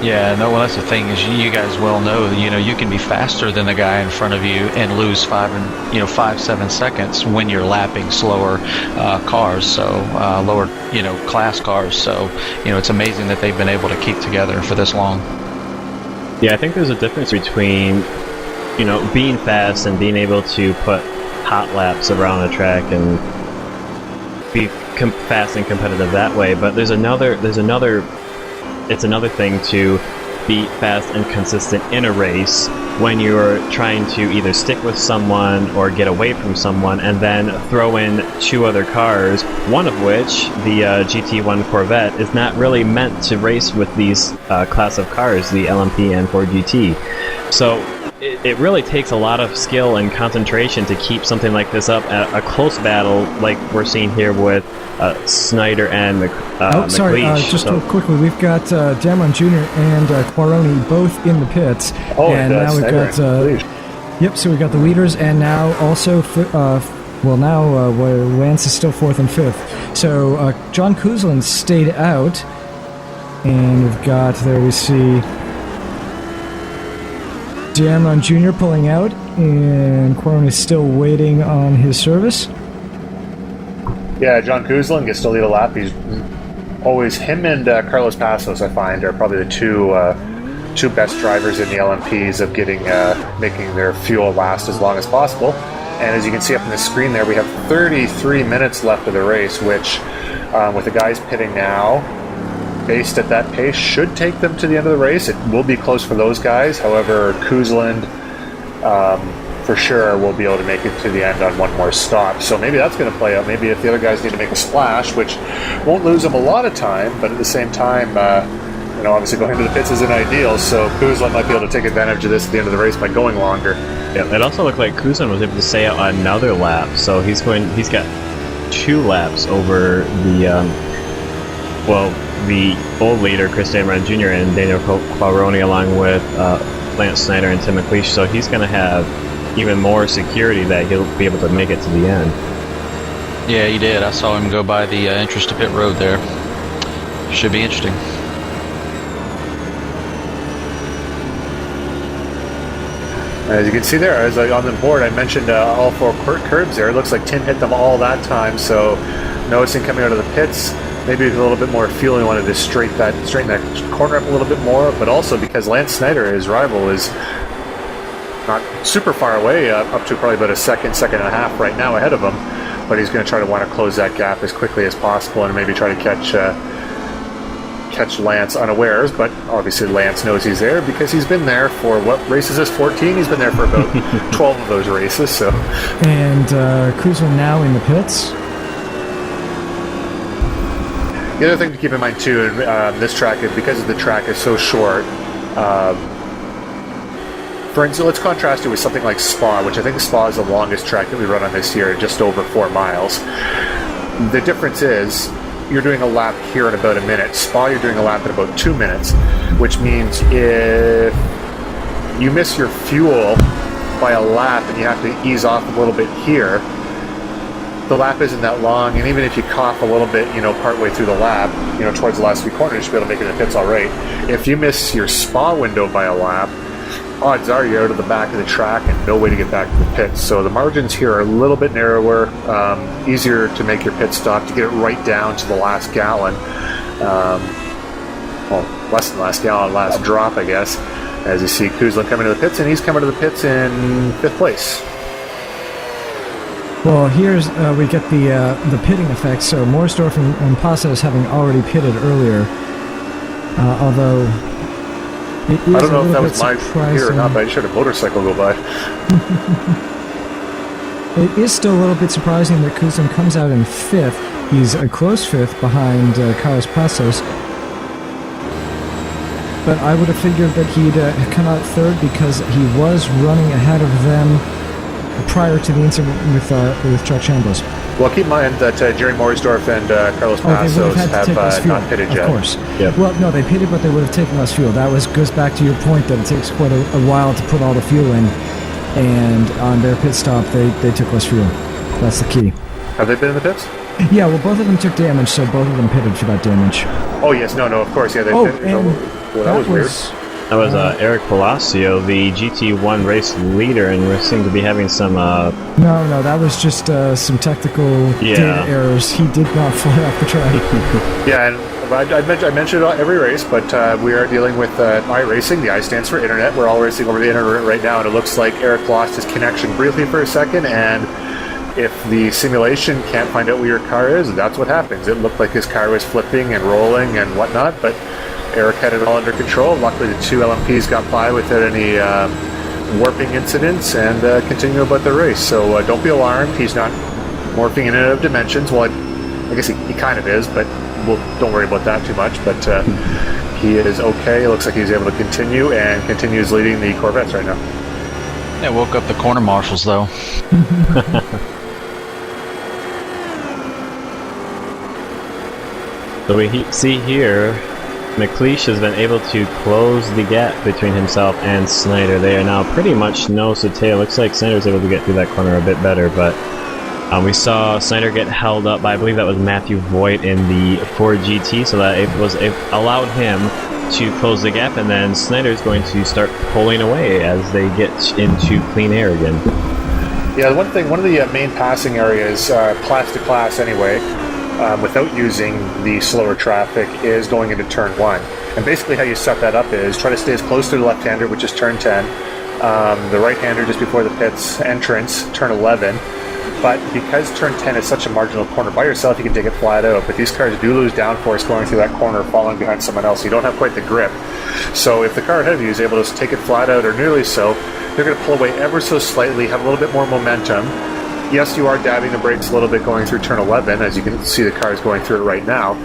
Yeah, no, well, that's the thing, is you guys well know, you can be faster than the guy in front of you and lose 5-7 seconds when you're lapping slower cars, so lower, class cars. So, it's amazing that they've been able to keep together for this long. Yeah, I think there's a difference between, being fast and being able to put hot laps around a track and be fast and competitive that way. But there's another it's another thing to be fast and consistent in a race when you're trying to either stick with someone or get away from someone, and then throw in two other cars, one of which, the GT1 Corvette, is not really meant to race with these class of cars, the LMP and Ford GT. So it really takes a lot of skill and concentration to keep something like this up at a close battle like we're seeing here with Snyder and McLeish. Just real quickly, we've got Damron Jr. and Quaroni both in the pits. And now we've got... so we've got the leaders, and now also... Lance is still 4th and 5th. So John Kuzlin stayed out, and we've got... There we see... Damron Jr. pulling out, and Quaron is still waiting on his service. Yeah, John Kuzlin gets to lead a lap. He's always, him and Carlos Passos, I find, are probably the two best drivers in the LMPs of making their fuel last as long as possible. And as you can see up on the screen there, we have 33 minutes left of the race, which, with the guys pitting now, based at that pace, should take them to the end of the race. It will be close for those guys. However, Kuzlin, for sure, will be able to make it to the end on one more stop. So maybe that's going to play out. Maybe if the other guys need to make a splash, which won't lose them a lot of time, but at the same time, obviously going to the pits isn't ideal. So Kuzlin might be able to take advantage of this at the end of the race by going longer. Yeah, it also looked like Kuzlin was able to stay out another lap. So he's got 2 laps over the old leader, Chris Damron Jr. and Daniel Quaroni, along with Lance Snyder and Tim McLeish, so he's going to have even more security that he'll be able to make it to the end. Yeah, he did. I saw him go by the entrance to pit road there. Should be interesting. As you can see there, as on the board, I mentioned all 4 curbs there. It looks like Tim hit them all that time, so noticing coming out of the pits, maybe with a little bit more fuel, he wanted to straighten that corner up a little bit more, but also because Lance Snyder, his rival, is not super far away, up to probably about a second and a half right now ahead of him, but he's going to try to want to close that gap as quickly as possible and maybe try to catch Lance unawares. But obviously Lance knows he's there because he's been there for, what race is this, 14? He's been there for about 12 of those races. So. And Kuzma now in the pits. The other thing to keep in mind too, this track, because the track is so short, for instance, let's contrast it with something like Spa, which I think Spa is the longest track that we run on this year, just over 4 miles. The difference is you're doing a lap here in about a minute. Spa, you're doing a lap in about 2 minutes, which means if you miss your fuel by a lap and you have to ease off a little bit here, the lap isn't that long, and even if you cough a little bit, partway through the lap, towards the last 3 corners, you should be able to make it in the pits all right. If you miss your Spa window by a lap, odds are you're out of the back of the track and no way to get back to the pits. So the margins here are a little bit narrower, easier to make your pit stop, to get it right down to the last gallon. Less than last gallon, last drop, I guess. As you see Kuzlin coming to the pits, and he's coming to the pits in 5th place. Well, here's we get the pitting effect. So Morsdorf and Passos having already pitted earlier, although it is I don't know if that was my here or not, but I just heard a motorcycle go by. It is still a little bit surprising that Kuzin comes out in 5th. He's a close 5th behind Carlos Passos. But I would have figured that he'd come out 3rd because he was running ahead of them prior to the incident with Chuck Chambliss. Well, keep in mind that Jerry Morsdorf and Carlos Passos have not pitted yet. Of course. Yep. Well, no, they pitted, but they would have taken less fuel. That goes back to your point that it takes quite a while to put all the fuel in, and on their pit stop, they took less fuel. That's the key. Have they been in the pits? Yeah, well, both of them took damage, so both of them pitted for that damage. Oh, yes. No, of course. Yeah, they pitted. That was weird. That was Eric Palacio, the GT1 race leader, and we seem to be having some... No, that was just some technical data errors. He did not fly off the track. Yeah, and I mentioned it every race, but we are dealing with iRacing. The I stands for Internet. We're all racing over the Internet right now, and it looks like Eric lost his connection briefly for a second, and if the simulation can't find out where your car is, that's what happens. It looked like his car was flipping and rolling and whatnot, but Eric had it all under control. Luckily, the two LMPs got by without any warping incidents and continue about the race. So don't be alarmed. He's not morphing in and out of dimensions. Well, I guess he kind of is, but don't worry about that too much. But he is okay. It looks like he's able to continue and continues leading the Corvettes right now. Yeah, woke up the corner marshals, though. So we see here, McLeish has been able to close the gap between himself and Snyder. They are now pretty much nose to tail. Looks like Snyder's able to get through that corner a bit better, but we saw Snyder get held up by, I believe that was Matthew Voigt in the Ford GT, so that it allowed him to close the gap, and then Snyder's going to start pulling away as they get into clean air again. Yeah, one of the main passing areas, class to class anyway, without using the slower traffic, is going into turn 1. And basically how you set that up is try to stay as close to the left-hander, which is turn 10, the right-hander just before the pits entrance, turn 11. But because turn 10 is such a marginal corner by yourself, you can take it flat out. But these cars do lose downforce going through that corner, falling behind someone else. You don't have quite the grip. So if the car ahead of you is able to take it flat out or nearly so, they're going to pull away ever so slightly, have a little bit more momentum. Yes, you are dabbing the brakes a little bit going through turn 11, as you can see the cars going through it right now.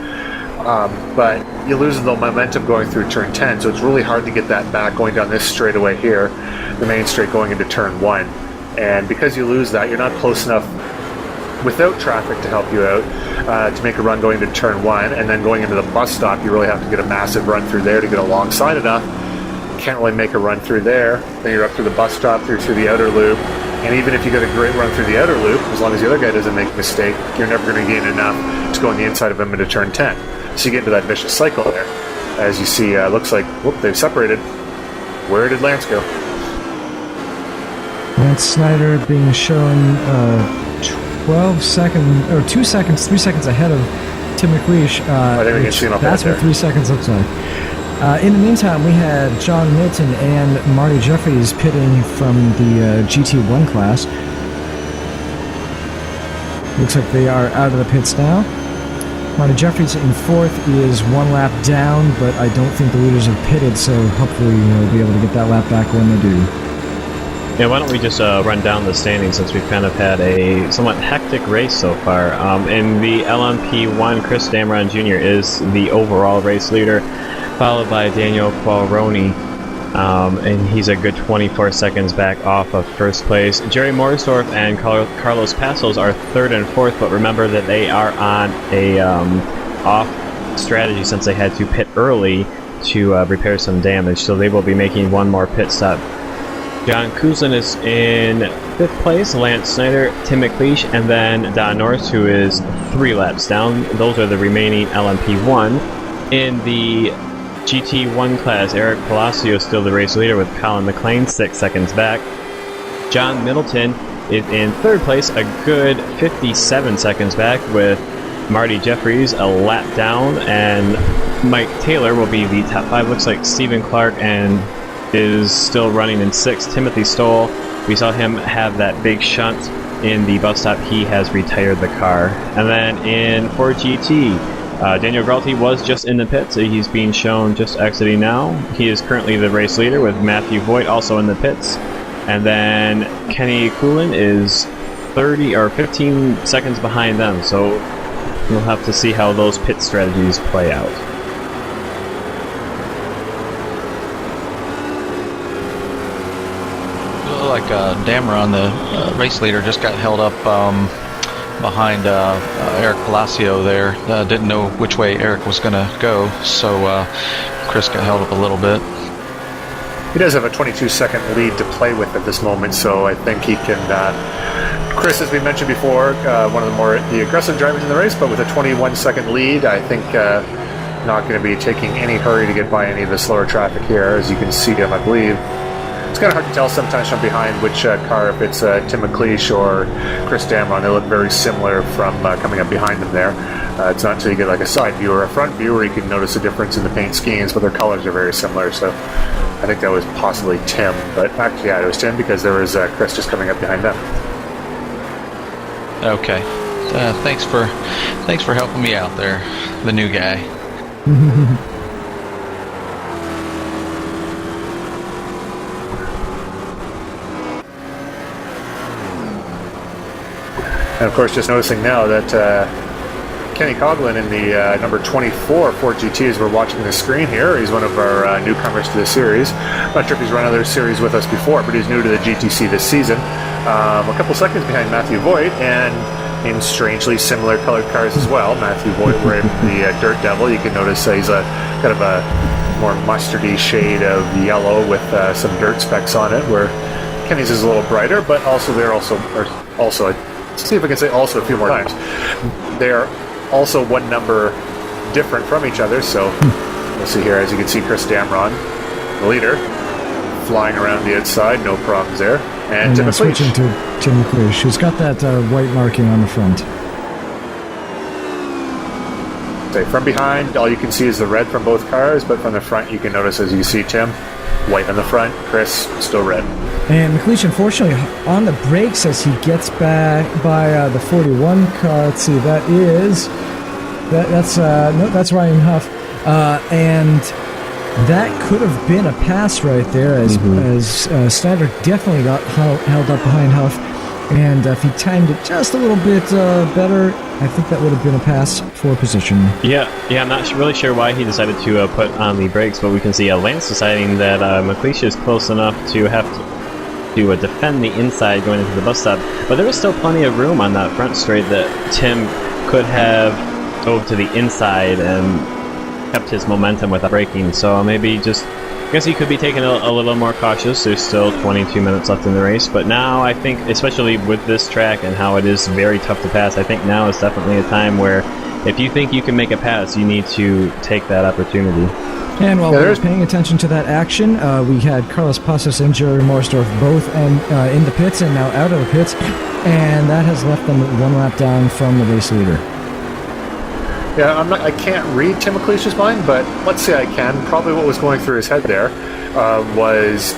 But you lose the momentum going through turn 10, so it's really hard to get that back going down this straightaway here, the main straight going into turn 1. And because you lose that, you're not close enough without traffic to help you out to make a run going to turn 1, and then going into the bus stop, you really have to get a massive run through there to get alongside enough. You can't really make a run through there. Then you're up to the bus stop, through the outer loop. And even if you get a great run through the outer loop, as long as the other guy doesn't make a mistake, you're never going to gain enough to go on the inside of him into turn 10. So you get into that vicious cycle there. As you see, looks like, whoop, they've separated. Where did Lance go? Lance Snyder being shown 3 seconds ahead of Tim McLeish. I think we can see him up That's there. what 3 seconds looks like. In the meantime, we had John Milton and Marty Jeffries pitting from the GT1 class. Looks like they are out of the pits now. Marty Jeffries in 4th is 1 lap down, but I don't think the leaders have pitted, so hopefully we'll be able to get that lap back when they do. Yeah, why don't we just run down the standings, since we've kind of had a somewhat hectic race so far. In the LMP1, Chris Damron Jr. is the overall race leader, followed by Daniel Qualroni, and he's a good 24 seconds back off of first place. Jerry Morsdorf and Carlos Passos are 3rd and 4th, but remember that they are on a off strategy since they had to pit early to repair some damage, so they will be making one more pit stop. John Kuzlin is in 5th place, Lance Snyder, Tim McLeish, and then Don Norris, who is 3 laps down. Those are the remaining LMP1. In the GT1 class, Eric Palacio is still the race leader with Colin McLean 6 seconds back. John Middleton is in 3rd place, a good 57 seconds back, with Marty Jeffries a lap down, and Mike Taylor will be the top 5. Looks like Stephen Clark is still running in 6th. Timothy Stoll, we saw him have that big shunt in the bus stop. He has retired the car. And then in Ford GT, Daniel Gralty was just in the pits. He's being shown just exiting now. He is currently the race leader with Matthew Voigt also in the pits. And then Kenny Coolin is 30 or 15 seconds behind them. So we'll have to see how those pit strategies play out. Like Dameron, the race leader, just got held up behind Eric Palacio there. Didn't know which way Eric was going to go, so Chris got held up a little bit. He does have a 22-second lead to play with at this moment, so I think he can... Chris, as we mentioned before, one of the aggressive drivers in the race, but with a 21-second lead, I think not going to be taking any hurry to get by any of the slower traffic here, as you can see him, I believe. It's kind of hard to tell sometimes from behind which car, if it's Tim McLeish or Chris Damron. They look very similar from coming up behind them there. It's not until you get like a side view or a front view where you can notice a difference in the paint schemes, but their colors are very similar. So I think that was possibly Tim, but actually, yeah, it was Tim because there was Chris just coming up behind them. Okay, thanks for helping me out there, the new guy. And of course, just noticing now that Kenny Coughlin in the number 24 Ford GT, as we're watching the screen here. He's one of our newcomers to the series. I'm not sure if he's run other series with us before, but he's new to the GTC this season. A couple seconds behind Matthew Voigt, and in strangely similar colored cars as well. Matthew Voigt wearing the Dirt Devil. You can notice he's a kind of a more mustardy shade of yellow with some dirt specks on it, where Kenny's is a little brighter, but also they're also see if I can say also a few more times. They're also one number different from each other, so we'll see here. As you can see, Chris Damron, the leader, flying around the outside, no problems there. And Tim switching to Tim McLeish, who's got that white marking on the front. From behind, all you can see is the red from both cars, but from the front, you can notice, as you see, Tim, white on the front, Chris, still red. And McLeish, unfortunately, on the brakes as he gets back by the 41 car. Let's see, that's Ryan Huff, and that could have been a pass right there, as Snyder definitely got held up behind Huff, and if he timed it just a little bit better, I think that would have been a pass for position. Yeah, I'm not really sure why he decided to put on the brakes, but we can see Lance deciding that McLeish is close enough to have to defend the inside going into the bus stop, but there was still plenty of room on that front straight that Tim could have dove to the inside and kept his momentum without braking. So maybe just, I guess he could be taking a little more cautious. There's still 22 minutes left in the race, but now I think, especially with this track and how it is very tough to pass, I think now is definitely a time where if you think you can make a pass, you need to take that opportunity. And while we were paying attention to that action, we had Carlos Passos and Jerry Morsdorf both in the pits and now out of the pits, and that has left them one lap down from the race leader. Yeah, I can't read Tim McLeish's mind, but let's say I can. Probably what was going through his head there was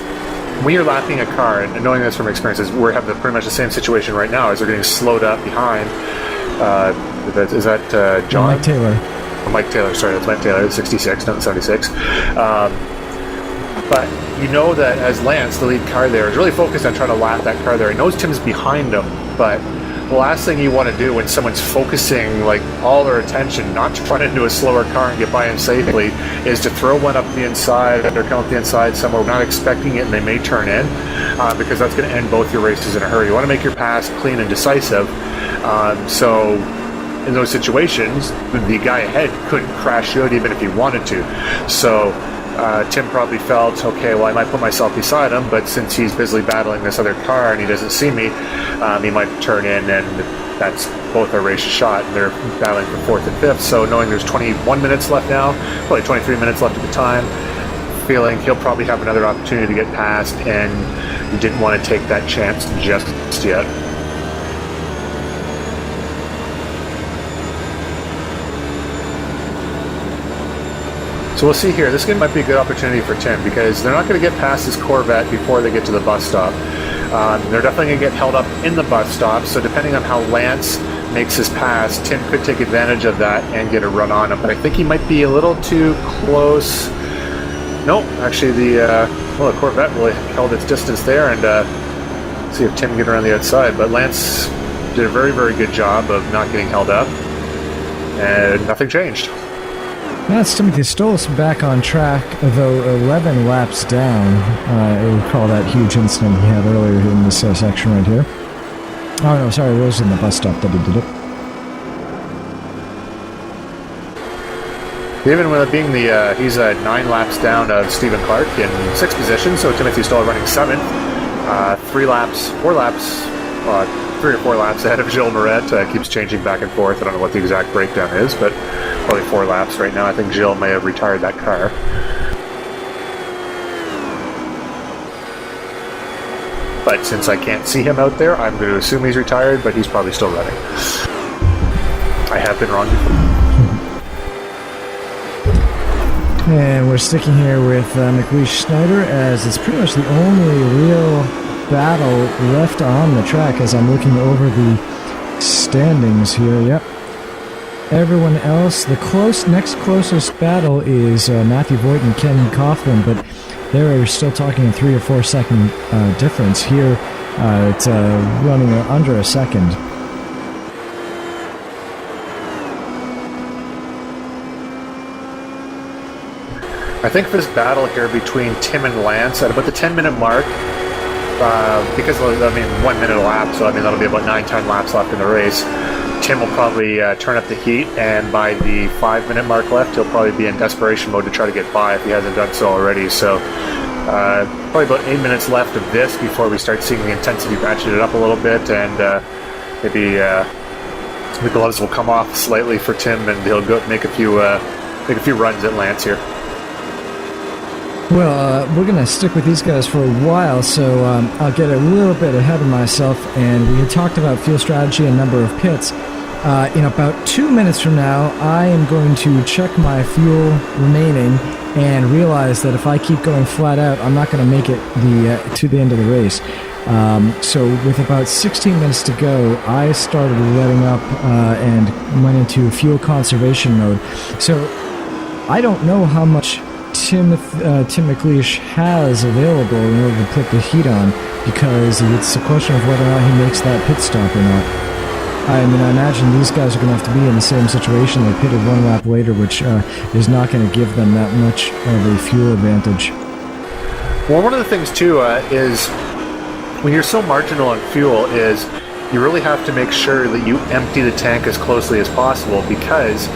when you're lapping a car, and knowing this from experiences, we're having pretty much the same situation right now as they're getting slowed up behind. Is that John? Mike Taylor. Mike Taylor, sorry, that's Mike Taylor, 66, not 76. But you know that as Lance, the lead car there, is really focused on trying to lap that car there. He knows Tim's behind him, but the last thing you want to do when someone's focusing like all their attention not to run into a slower car and get by him safely is to throw one up the inside or come up the inside somewhere not expecting it, and they may turn in because that's going to end both your races in a hurry. You want to make your pass clean and decisive. So in those situations, the guy ahead couldn't crash you out even if he wanted to. So Tim probably felt, okay, well, I might put myself beside him, but since he's busily battling this other car and he doesn't see me, he might turn in, and that's both our races shot, and they're battling for fourth and fifth. So knowing there's 21 minutes left now, probably 23 minutes left at the time, feeling he'll probably have another opportunity to get past, and he didn't want to take that chance just yet. So we'll see here. This game might be a good opportunity for Tim because they're not going to get past this Corvette before they get to the bus stop. They're definitely going to get held up in the bus stop, so depending on how Lance makes his pass, Tim could take advantage of that and get a run on him. But I think he might be a little too close. No, actually the Corvette really held its distance there, and see if Tim can get around the outside. But Lance did a very, very good job of not getting held up, and nothing changed. That's Timothy Stoles back on track, though 11 laps down. I recall that huge incident he had earlier in this section right here. Oh no, sorry, it was in the bus stop that he did it. Even with it being he's 9 laps down of Stephen Clark in 6th position, so Timothy Stoll running 7th. 3 or 4 laps ahead of Gilles Moret. Keeps changing back and forth. I don't know what the exact breakdown is, but probably 4 laps right now. I think Gilles may have retired that car. But since I can't see him out there, I'm going to assume he's retired, but he's probably still running. I have been wrong before. And we're sticking here with McLeish Snyder, as it's pretty much the only real battle left on the track as I'm looking over the standings here. Yep. Everyone else, the next closest battle is Matthew Voigt and Ken Coughlin, but they're still talking a 3 or 4 second difference here. It's running under a second. I think for this battle here between Tim and Lance, at about the 10-minute mark, because, 1 minute a lap, so that'll be about 9 laps left in the race, Tim will probably turn up the heat, and by the 5-minute mark left, he'll probably be in desperation mode to try to get by if he hasn't done so already. So probably about 8 minutes left of this before we start seeing the intensity ratcheted up a little bit, and maybe the gloves will come off slightly for Tim, and he'll go make a few runs at Lance here. Well, we're going to stick with these guys for a while, so I'll get a little bit ahead of myself. And we had talked about fuel strategy and number of pits. In about 2 minutes from now, I am going to check my fuel remaining and realize that if I keep going flat out, I'm not going to make it to the end of the race. So with about 16 minutes to go, I started letting up and went into fuel conservation mode. So I don't know how much Tim McLeish has available in order to put the heat on, because it's a question of whether or not he makes that pit stop or not. I imagine these guys are going to have to be in the same situation. They pitted 1 lap later, which is not going to give them that much of a fuel advantage. Well, one of the things too is when you're so marginal on fuel is you really have to make sure that you empty the tank as closely as possible, because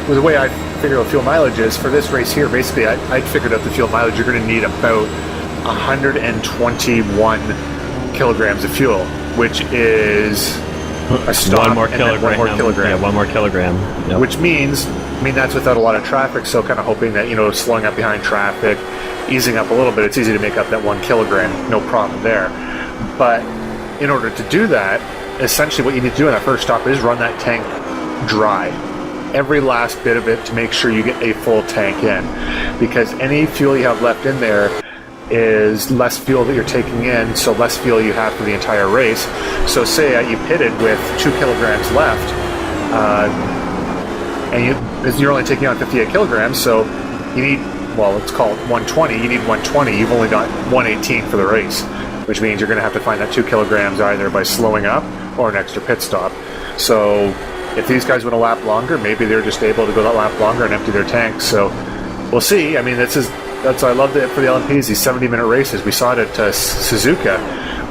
with the way I figure out fuel mileage is for this race here, basically I figured out the fuel mileage you're going to need about 121 kilograms of fuel, which is a stop 1 more and kilogram. then 1 more kilogram. Yeah, 1 more kilogram. Yep. Which means, that's without a lot of traffic, so kind of hoping that, slowing up behind traffic, easing up a little bit, it's easy to make up that 1 kilogram, no problem there. But in order to do that, essentially what you need to do in that first stop is run that tank dry. Every last bit of it to make sure you get a full tank in, because any fuel you have left in there is less fuel that you're taking in, so less fuel you have for the entire race. So say you pitted with 2 kilograms left, and you're only taking on 58 kilograms, so you need, let's call it 120. You need 120. You've only got 118 for the race, which means you're going to have to find that 2 kilograms either by slowing up or an extra pit stop. So if these guys went a lap longer, maybe they're just able to go that lap longer and empty their tanks. So we'll see. That's I loved it for the LMPs, these 70-minute races. We saw it at Suzuka,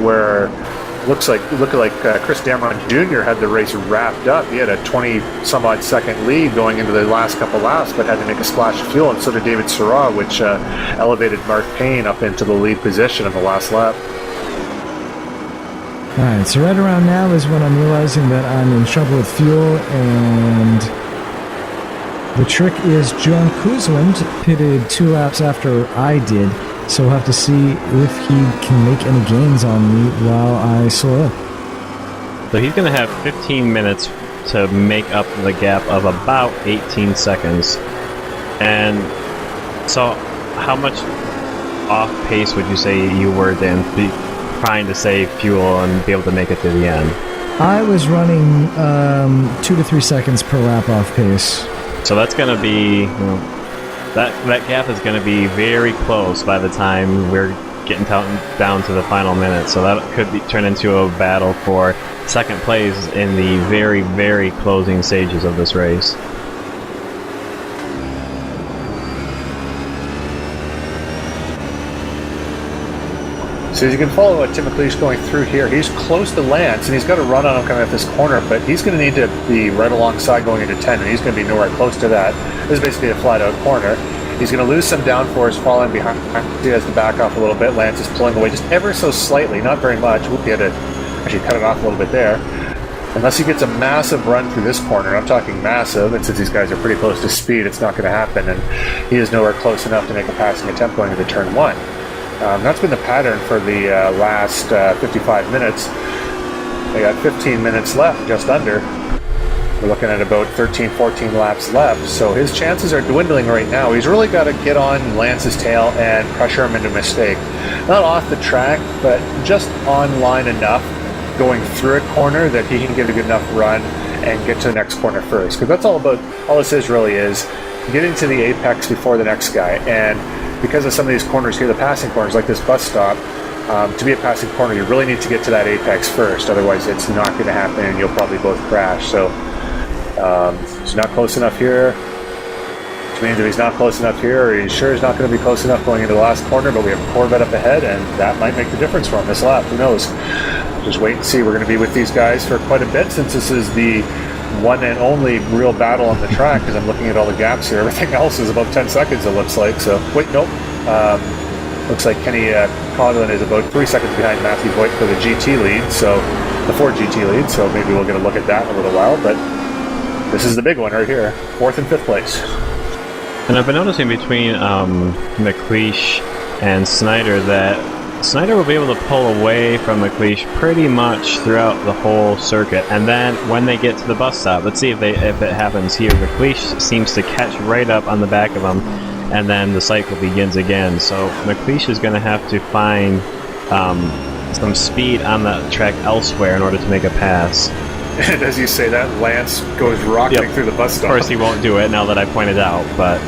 where it looked like Chris Dameron Jr. had the race wrapped up. He had a 20-some-odd second lead going into the last couple laps, but had to make a splash of fuel, and so did David Syrah, which elevated Mark Payne up into the lead position in the last lap. Alright, so right around now is when I'm realizing that I'm in trouble with fuel, and the trick is John Kuzland pitted 2 laps after I did, so we'll have to see if he can make any gains on me while I slow up. So he's going to have 15 minutes to make up the gap of about 18 seconds. And so how much off pace would you say you were then, trying to save fuel and be able to make it to the end? I was running 2 to 3 seconds per lap off pace. So that's going to be, that gap is going to be very close by the time we're getting down to the final minute. So that could turn into a battle for second place in the very, very closing stages of this race. So as you can follow Tim McLeish going through here, he's close to Lance, and he's got a run on him coming at this corner, but he's going to need to be right alongside going into 10, and he's going to be nowhere close to that. This is basically a flat-out corner. He's going to lose some downforce falling behind. He has to back off a little bit. Lance is pulling away just ever so slightly, not very much. He had to actually cut it off a little bit there. Unless he gets a massive run through this corner, I'm talking massive, and since these guys are pretty close to speed, it's not going to happen, and he is nowhere close enough to make a passing attempt going into turn 1. That's been the pattern for the last 55 minutes. They got 15 minutes left, just under. We're looking at about 13, 14 laps left, so his chances are dwindling right now. He's really got to get on Lance's tail and pressure him into a mistake. Not off the track, but just on line enough going through a corner that he can get a good enough run and get to the next corner first. Because that's all this is really is getting to the apex before the next guy. And because of some of these corners here, the passing corners, like this bus stop, to be a passing corner, you really need to get to that apex first. Otherwise, it's not going to happen, and you'll probably both crash. So, he's not close enough here to means if he's not close enough here, or he's sure he's not going to be close enough going into the last corner, but we have a Corvette up ahead, and that might make the difference for him this lap. Who knows? Just wait and see. We're going to be with these guys for quite a bit, since this is the one and only real battle on the track, because I'm looking at all the gaps here. Everything else is about 10 seconds, it looks like. So, wait, nope. Looks like Kenny Conlon is about 3 seconds behind Matthew Voigt for the GT lead, so the Ford GT lead, so maybe we'll get a look at that in a little while, but this is the big one right here, 4th and 5th place. And I've been noticing between McLeish and Snyder that Snyder will be able to pull away from McLeish pretty much throughout the whole circuit, and then when they get to the bus stop, let's see if it happens here. McLeish seems to catch right up on the back of him, and then the cycle begins again. So McLeish is going to have to find some speed on the track elsewhere in order to make a pass. And as you say that, Lance goes rocketing through the bus stop. Of course, he won't do it now that I pointed out, but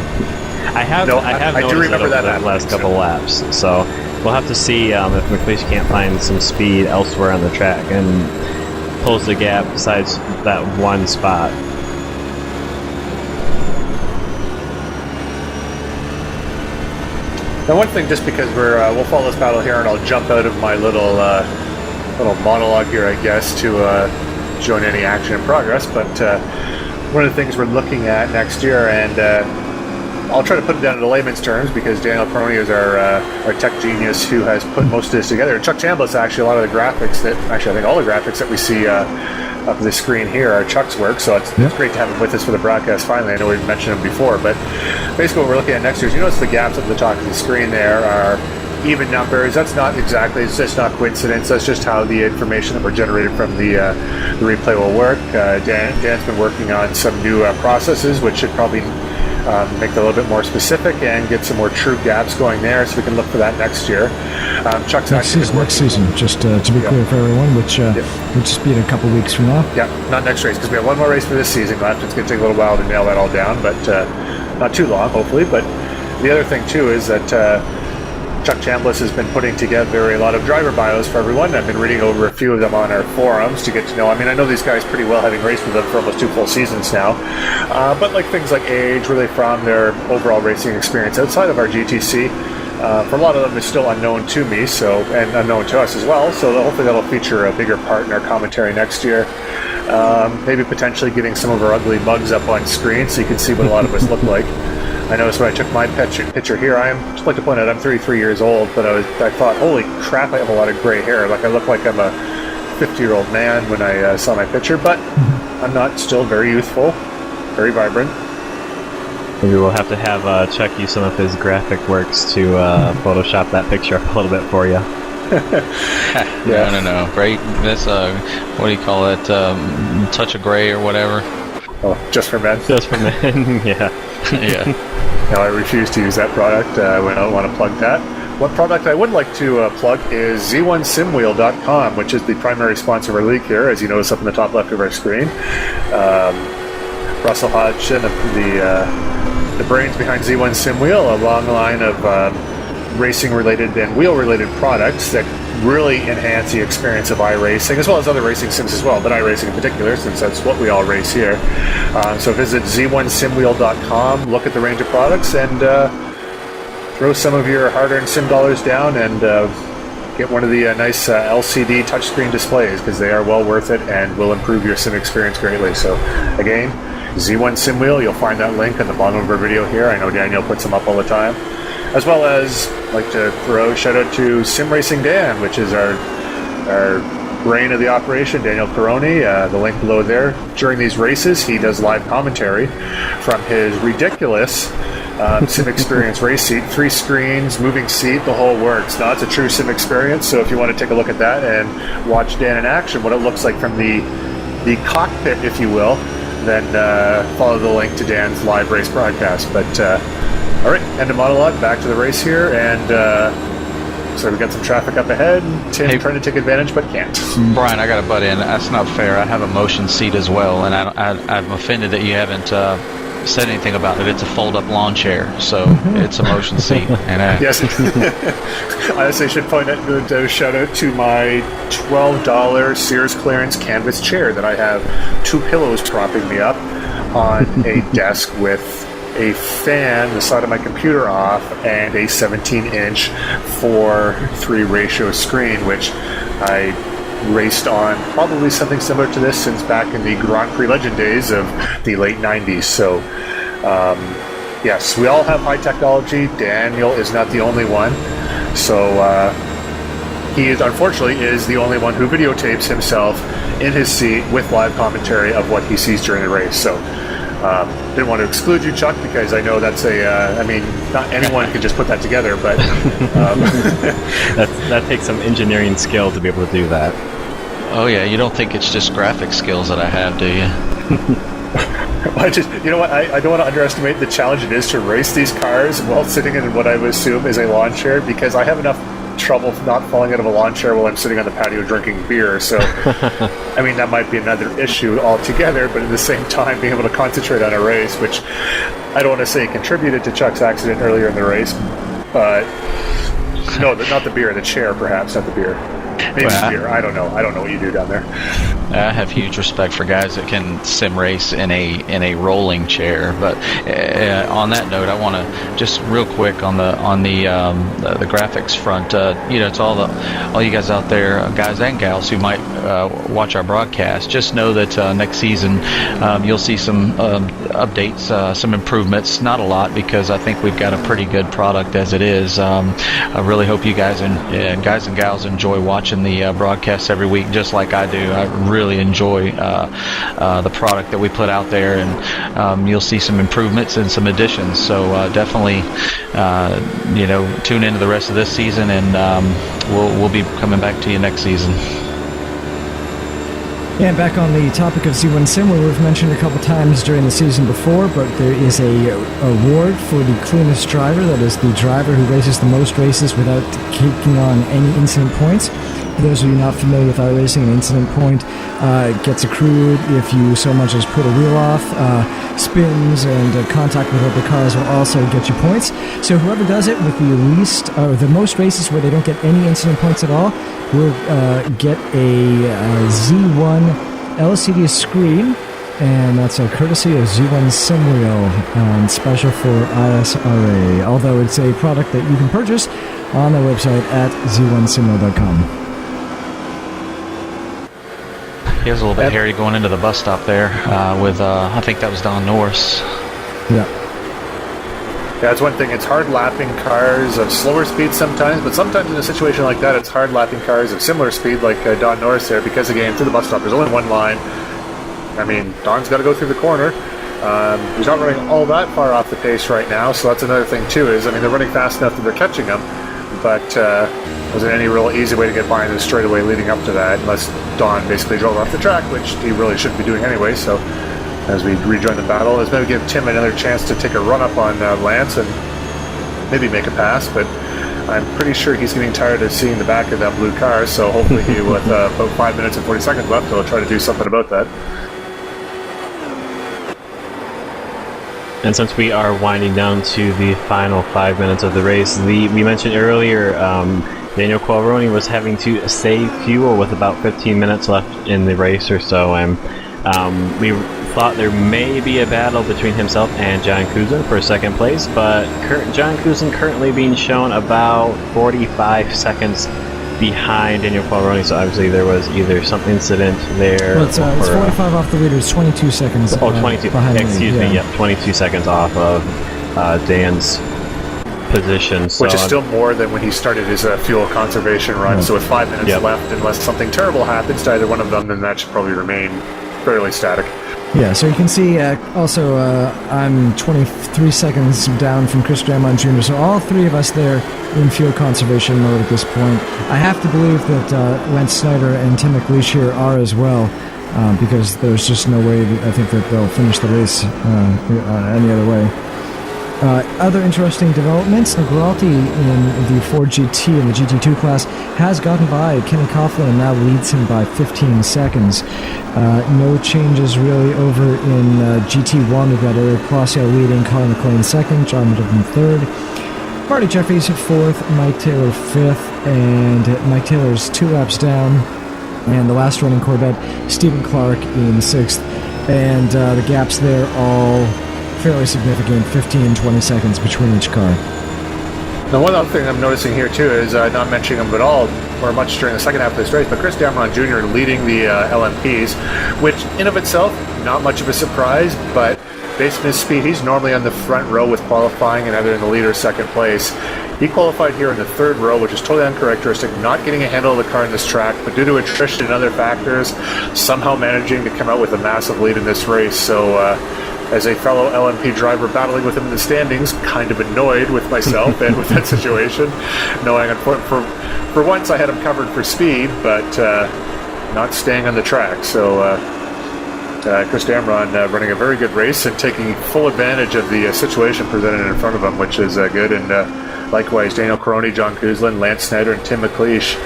I have noticed do remember that over that the last couple laps. So we'll have to see if McLeish can't find some speed elsewhere on the track and pulls the gap besides that one spot. Now, one thing, just because we'll follow this battle here, and I'll jump out of my little monologue here, I guess, to join any action in progress. But one of the things we're looking at next year, and I'll try to put it down into layman's terms, because Daniel Peroni is our tech genius who has put most of this together. Chuck Chambliss, actually, a lot of the graphics I think all the graphics that we see up the screen here are Chuck's work, so it's great to have him with us for the broadcast finally. I know we've mentioned him before, but basically what we're looking at next year is, you notice the gaps at the top of the screen there are even numbers. That's not exactly, it's just not coincidence. That's just how the information that were generated from the replay will work. Dan's been working on some new processes, which should probably make it a little bit more specific and get some more true gaps going there, so we can look for that next year. Chuck's next season, just to be clear for everyone, which will just be in a couple weeks from now. Yeah, not next race, because we have one more race for this season left. It's going to take a little while to nail that all down, but not too long, hopefully. But the other thing, too, is that Chuck Chambliss has been putting together a lot of driver bios for everyone. I've been reading over a few of them on our forums to get to know. I mean, I know these guys pretty well, having raced with them for almost 2 full seasons now. But like things like age, where they're from, their overall racing experience outside of our GTC, for a lot of them is still unknown to me, and unknown to us as well. So hopefully that'll feature a bigger part in our commentary next year. Maybe potentially getting some of our ugly mugs up on screen so you can see what a lot of us look like. I noticed when I took my picture here, just like to point out, I'm 33 years old, but I thought, holy crap, I have a lot of gray hair. Like, I look like I'm a 50-year-old man when I saw my picture, but I'm not, still very youthful, very vibrant. Maybe we'll have to have Chuck use some of his graphic works to Photoshop that picture up a little bit for you. No. Right? That's, what do you call it? Touch of gray or whatever. Oh, just for men? Just for men, yeah. Yeah. No, I refuse to use that product. I don't want to plug that. One product I would like to plug is Z1SimWheel.com, which is the primary sponsor of our league here, as you notice up in the top left of our screen. Russell Hodgson, the brains behind Z1 SimWheel, a long line of racing-related and wheel-related products that really enhance the experience of iRacing, as well as other racing sims as well, but iRacing in particular, since that's what we all race here. So visit Z1SimWheel.com, look at the range of products, and throw some of your hard-earned sim dollars down and get one of the nice LCD touchscreen displays, because they are well worth it and will improve your sim experience greatly. So again, Z1 SimWheel, you'll find that link on the bottom of our video here. I know Daniel puts them up all the time. As well as, I'd like to throw a shout out to Sim Racing Dan, which is our brain of the operation, Daniel Peroni. The link below there. During these races, he does live commentary from his ridiculous sim experience race seat. 3 screens, moving seat, the whole works. Now, it's a true sim experience, so if you want to take a look at that and watch Dan in action, what it looks like from the cockpit, if you will, then follow the link to Dan's live race broadcast. But all right, end of monologue, back to the race here, and so we've got some traffic up ahead. Tim trying to take advantage, but can't. Brian, I got to butt in. That's not fair. I have a motion seat as well, and I'm offended that you haven't said anything about it. It's a fold-up lawn chair, so it's a motion seat. And yes, I also should point out a shout-out to my $12 Sears clearance canvas chair that I have 2 pillows propping me up on a desk with a fan, the side of my computer off, and a 17-inch 4:3 ratio screen, which I raced on probably something similar to this since back in the Grand Prix Legend days of the late 90s. So, yes, we all have high technology. Daniel is not the only one. So, he is, unfortunately, is the only one who videotapes himself in his seat with live commentary of what he sees during the race. So, didn't want to exclude you, Chuck, because I know that's not anyone could just put that together, but that takes some engineering skill to be able to do that. Oh yeah, you don't think it's just graphic skills that I have, do you? I don't want to underestimate the challenge it is to race these cars while sitting in what I would assume is a lawn chair, because I have enough trouble not falling out of a lawn chair while I'm sitting on the patio drinking beer. So, I mean, that might be another issue altogether, but at the same time, being able to concentrate on a race, which I don't want to say contributed to Chuck's accident earlier in the race, but no, not the beer, the chair, perhaps, not the beer. Maybe beer. I don't know. I don't know what you do down there. I have huge respect for guys that can sim race in a rolling chair. But on that note, I want to just real quick on the graphics front. It's all you guys out there, guys and gals who might watch our broadcast. Just know that next season you'll see some updates, some improvements. Not a lot, because I think we've got a pretty good product as it is. I really hope you guys and gals enjoy watching the broadcasts every week, just like I do. I really enjoy the product that we put out there, and you'll see some improvements and some additions. So definitely, tune into the rest of this season, and we'll be coming back to you next season. And back on the topic of Z1 Sim, we've mentioned a couple times during the season before, but there is a award for the cleanest driver. That is the driver who races the most races without taking on any incident points. For those of you not familiar with iRacing, an incident point gets accrued if you so much as put a wheel off. Spins and contact with other cars will also get you points. So whoever does it with the most races where they don't get any incident points at all will get a Z1 LCD screen, and that's a courtesy of Z1 SimWheel, special for ISRA, although it's a product that you can purchase on their website at z1simwheel.com. He was a little bit hairy going into the bus stop there with, I think that was Don Norris. Yeah. Yeah, that's one thing. It's hard lapping cars of slower speed sometimes, but sometimes in a situation like that, it's hard lapping cars of similar speed, like Don Norris there, because again, through the bus stop, there's only one line. I mean, Don's got to go through the corner. He's not running all that far off the pace right now, so that's another thing too. They're running fast enough that they're catching him, but wasn't any real easy way to get by in the straightaway leading up to that, unless Don basically drove off the track, which he really shouldn't be doing anyway. So, as we rejoin the battle, let's maybe give Tim another chance to take a run up on Lance and maybe make a pass, but I'm pretty sure he's getting tired of seeing the back of that blue car, so hopefully with about 5 minutes and 40 seconds left, he'll try to do something about that. And since we are winding down to the final 5 minutes of the race, we mentioned earlier Daniel Qualroni was having to save fuel with about 15 minutes left in the race or so, and we thought there may be a battle between himself and John Kuzin for second place, but John Kuzin currently being shown about 45 seconds behind Daniel Qualroni, so obviously there was either some incident there. Well, it's 45 off the leader, it's 22 seconds. 22. Excuse me, yeah, 22 seconds off of Dan's position. So which is still more than when he started his fuel conservation run. So with 5 minutes left, unless something terrible happens to either one of them, then that should probably remain fairly static. Yeah, so you can see also I'm 23 seconds down from Chris Dramond Jr., so all three of us there in fuel conservation mode at this point. I have to believe that Lance Snyder and Tim McLeish here are as well, because there's just no way I think that they'll finish the race any other way. Other interesting developments, Giralti in the Ford GT and the GT2 class has gotten by Kenny Coughlin and now leads him by 15 seconds. No changes really over in GT1. We've got Eric Palacio leading, Colin McLean second, John Middleton third, Marty Jeffries fourth, Mike Taylor fifth, and Mike Taylor's 2 laps down, and the last running Corvette, Stephen Clark in sixth, and the gaps there all fairly significant, 15, 20 seconds between each car. Now, one other thing I'm noticing here, too, is not mentioning him at all, or much during the second half of this race, but Chris Dameron Jr. leading the LMPs, which in of itself, not much of a surprise, but based on his speed, he's normally on the front row with qualifying and either in the lead or second place. He qualified here in the third row, which is totally uncharacteristic, not getting a handle of the car in this track, but due to attrition and other factors, somehow managing to come out with a massive lead in this race. So, as a fellow LMP driver battling with him in the standings, kind of annoyed with myself and with that situation, knowing for once I had him covered for speed, but not staying on the track. So Chris Dameron running a very good race and taking full advantage of the situation presented in front of him, which is good. And likewise, Daniel Caroni, John Kuzlin, Lance Snyder, and Tim McLeish,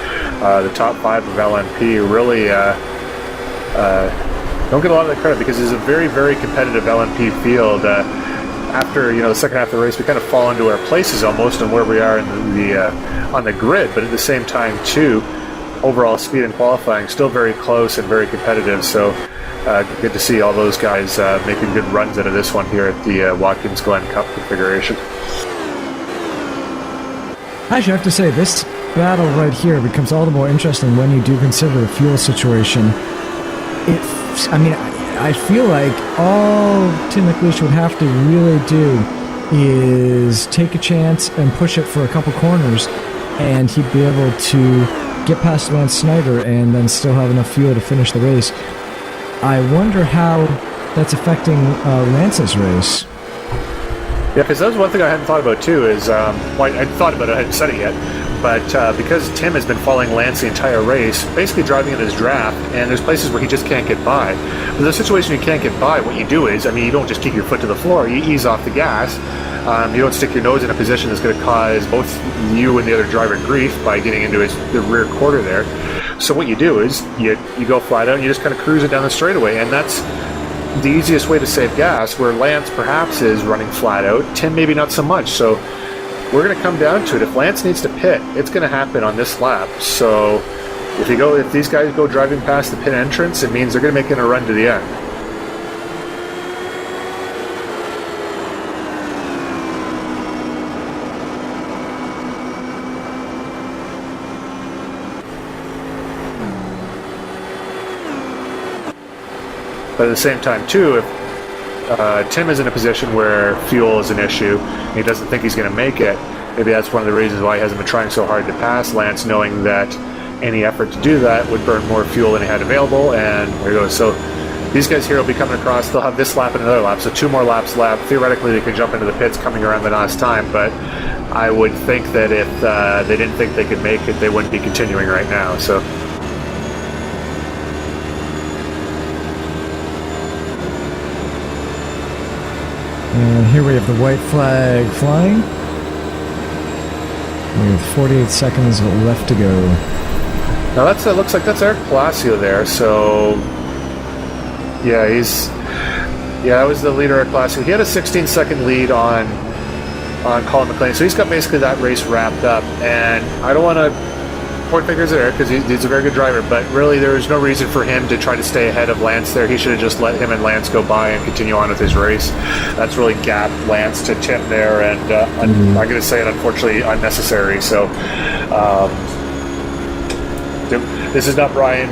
the top 5 of LMP, really don't get a lot of the credit because it's a very, very competitive LMP field. After the second half of the race, we kind of fall into our places almost on where we are in on the grid, but at the same time, too, overall speed and qualifying still very close and very competitive. So good to see all those guys making good runs out of this one here at the Watkins Glen Cup configuration. Actually, I have to say, this battle right here becomes all the more interesting when you do consider the fuel situation. I feel like all Tim McLeish would have to really do is take a chance and push it for a couple corners, and he'd be able to get past Lance Snyder and then still have enough fuel to finish the race. I wonder how that's affecting Lance's race. Yeah, because that was one thing I hadn't thought about too. Is I thought about it, I hadn't said it yet. But because Tim has been following Lance the entire race, basically driving in his draft, and there's places where he just can't get by. But in the situation you can't get by, what you do is, you don't just keep your foot to the floor, you ease off the gas. You don't stick your nose in a position that's going to cause both you and the other driver grief by getting into the rear quarter there. So what you do is, you go flat out and you just kind of cruise it down the straightaway, and that's the easiest way to save gas, where Lance perhaps is running flat out, Tim maybe not so much. So we're going to come down to it. If Lance needs to pit, it's going to happen on this lap. So if these guys go driving past the pit entrance, it means they're going to make it a run to the end. But at the same time, too, if Tim is in a position where fuel is an issue and he doesn't think he's going to make it, maybe that's one of the reasons why he hasn't been trying so hard to pass Lance, knowing that any effort to do that would burn more fuel than he had available. And there you go. So these guys here will be coming across. They'll have this lap and another lap, so 2 more laps left. Theoretically, they could jump into the pits coming around the last time, but I would think that if they didn't think they could make it, they wouldn't be continuing right now. So. And here we have the white flag flying. We have 48 seconds left to go. Now looks like that's Eric Palacio there. So yeah, that was the leader, Eric Palacio. He had a 16-second lead on Colin McLean, so he's got basically that race wrapped up. And I don't want to point fingers at Eric because he's a very good driver, but really there was no reason for him to try to stay ahead of Lance there. He should have just let him and Lance go by and continue on with his race. That's really gapped Lance to Tim there, and I'm going to say it, unfortunately, unnecessary. So this is not Brian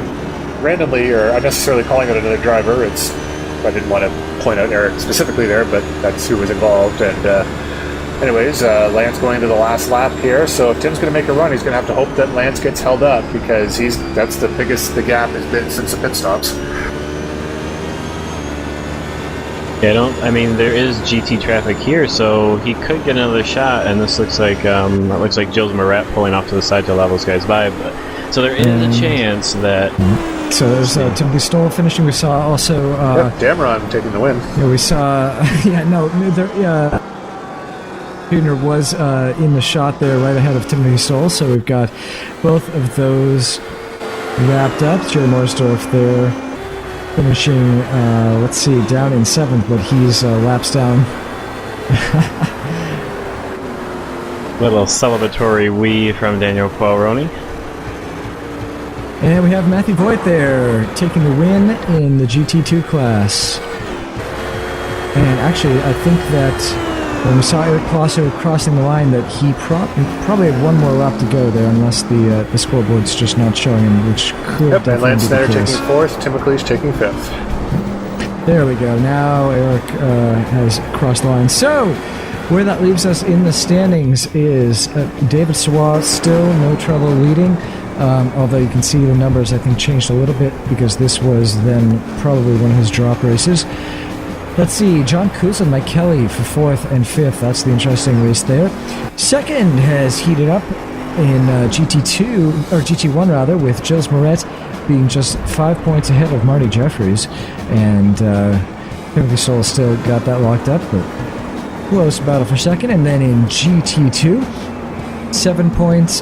randomly or unnecessarily calling out another driver. I didn't want to point out Eric specifically there, but that's who was involved. And anyways, Lance going into the last lap here. So if Tim's going to make a run, he's going to have to hope that Lance gets held up, because that's the biggest the gap has been since the pit stops. Yeah, there is GT traffic here, so he could get another shot, and this looks like Jules Moret pulling off to the side to allow those guys by. So there is a chance that. So there's Timothy Stoll finishing. We saw also. Dameron taking the win. Yeah, we saw. Junior was in the shot there right ahead of Timothy Stoll, so we've got both of those wrapped up. Jerry Morsdorf there finishing, down in 7th, but he's laps down. Little celebratory wee from Daniel Qualroni. And we have Matthew Voigt there taking the win in the GT2 class. And actually, I think that when we saw Eric Palacio crossing the line, that he probably had one more lap to go there, unless the scoreboard's just not showing him, which could Yep, and Lance Snyder be the case. taking fourth, Tim McLeish taking fifth. There we go. Now Eric has crossed the line. So, where that leaves us in the standings is David Sawat still no trouble leading, although you can see the numbers, I think, changed a little bit because this was then probably one of his drop races. Let's see, John Kuzel and Mike Kelly for 4th and 5th. That's the interesting race there. Second has heated up in GT2, or GT1 rather, with Gilles Moret being just 5 points ahead of Marty Jeffries. And Timothy Stoll still got that locked up, but close battle for second. And then in GT2, 7 points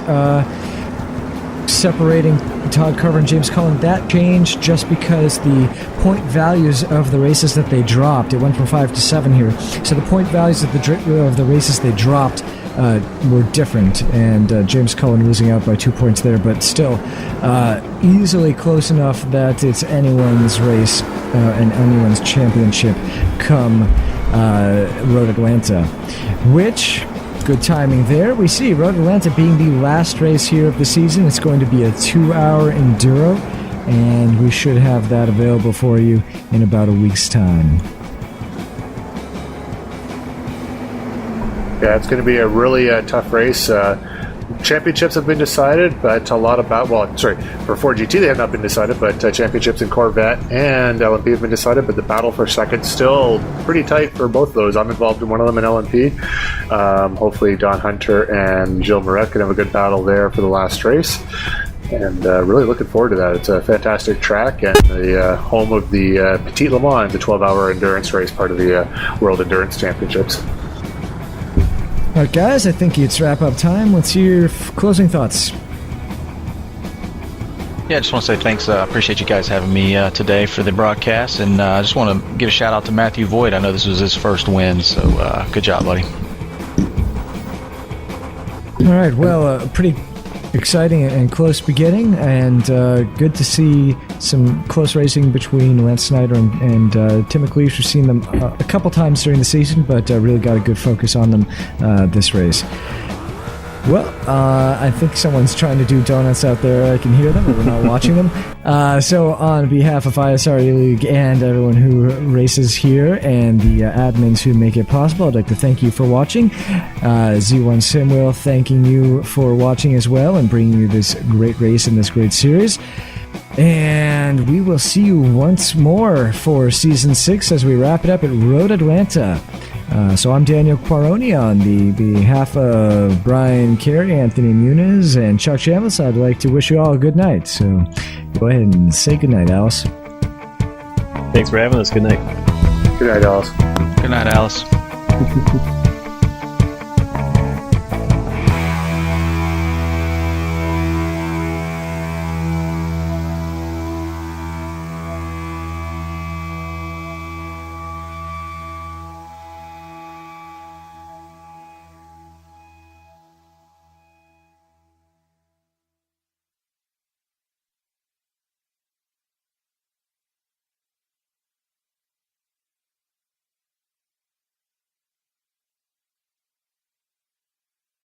separating Todd Carver and James Cullen. That changed just because the point values of the races that they dropped, it went from 5 to 7 here. So the point values of the races they dropped were different, and James Cullen losing out by 2 points there, but still easily close enough that it's anyone's race and anyone's championship come Road Atlanta, which... good timing there. We see Road Atlanta being the last race here of the season. It's going to be a 2-hour enduro, and we should have that available for you in about a week's time. Yeah, it's going to be a really tough race. Championships have been decided, but a lot about, for 4GT they have not been decided, but championships in Corvette and LMP have been decided, but the battle for second still pretty tight for both of those. I'm involved in one of them in LMP. Hopefully Don Hunter and Gilles Moret can have a good battle there for the last race, and really looking forward to that. It's a fantastic track and the home of the Petit Le Mans, the 12-hour endurance race, part of the World Endurance Championships. All right, guys, I think it's wrap-up time. What's your closing thoughts? Yeah, I just want to say thanks. I appreciate you guys having me today for the broadcast, and I just want to give a shout-out to Matthew Voigt. I know this was his first win, so good job, buddy. All right, well, pretty exciting and close beginning, and good to see some close racing between Lance Snyder and Tim McLeish. We've seen them a couple times during the season, but really got a good focus on them this race. Well, I think someone's trying to do donuts out there. I can hear them, but we're not watching them. So on behalf of ISRA League and everyone who races here and the admins who make it possible, I'd like to thank you for watching. Z1 Simwheel thanking you for watching as well and bringing you this great race and this great series. And we will see you once more for Season 6 as we wrap it up at Road Atlanta. So I'm Daniel Quaroni on the behalf of Brian Carey, Anthony Muniz, and Chuck Chambliss. I'd like to wish you all a good night. So go ahead and say good night, Alice. Thanks for having us. Good night. Good night, Alice. Good night, Alice.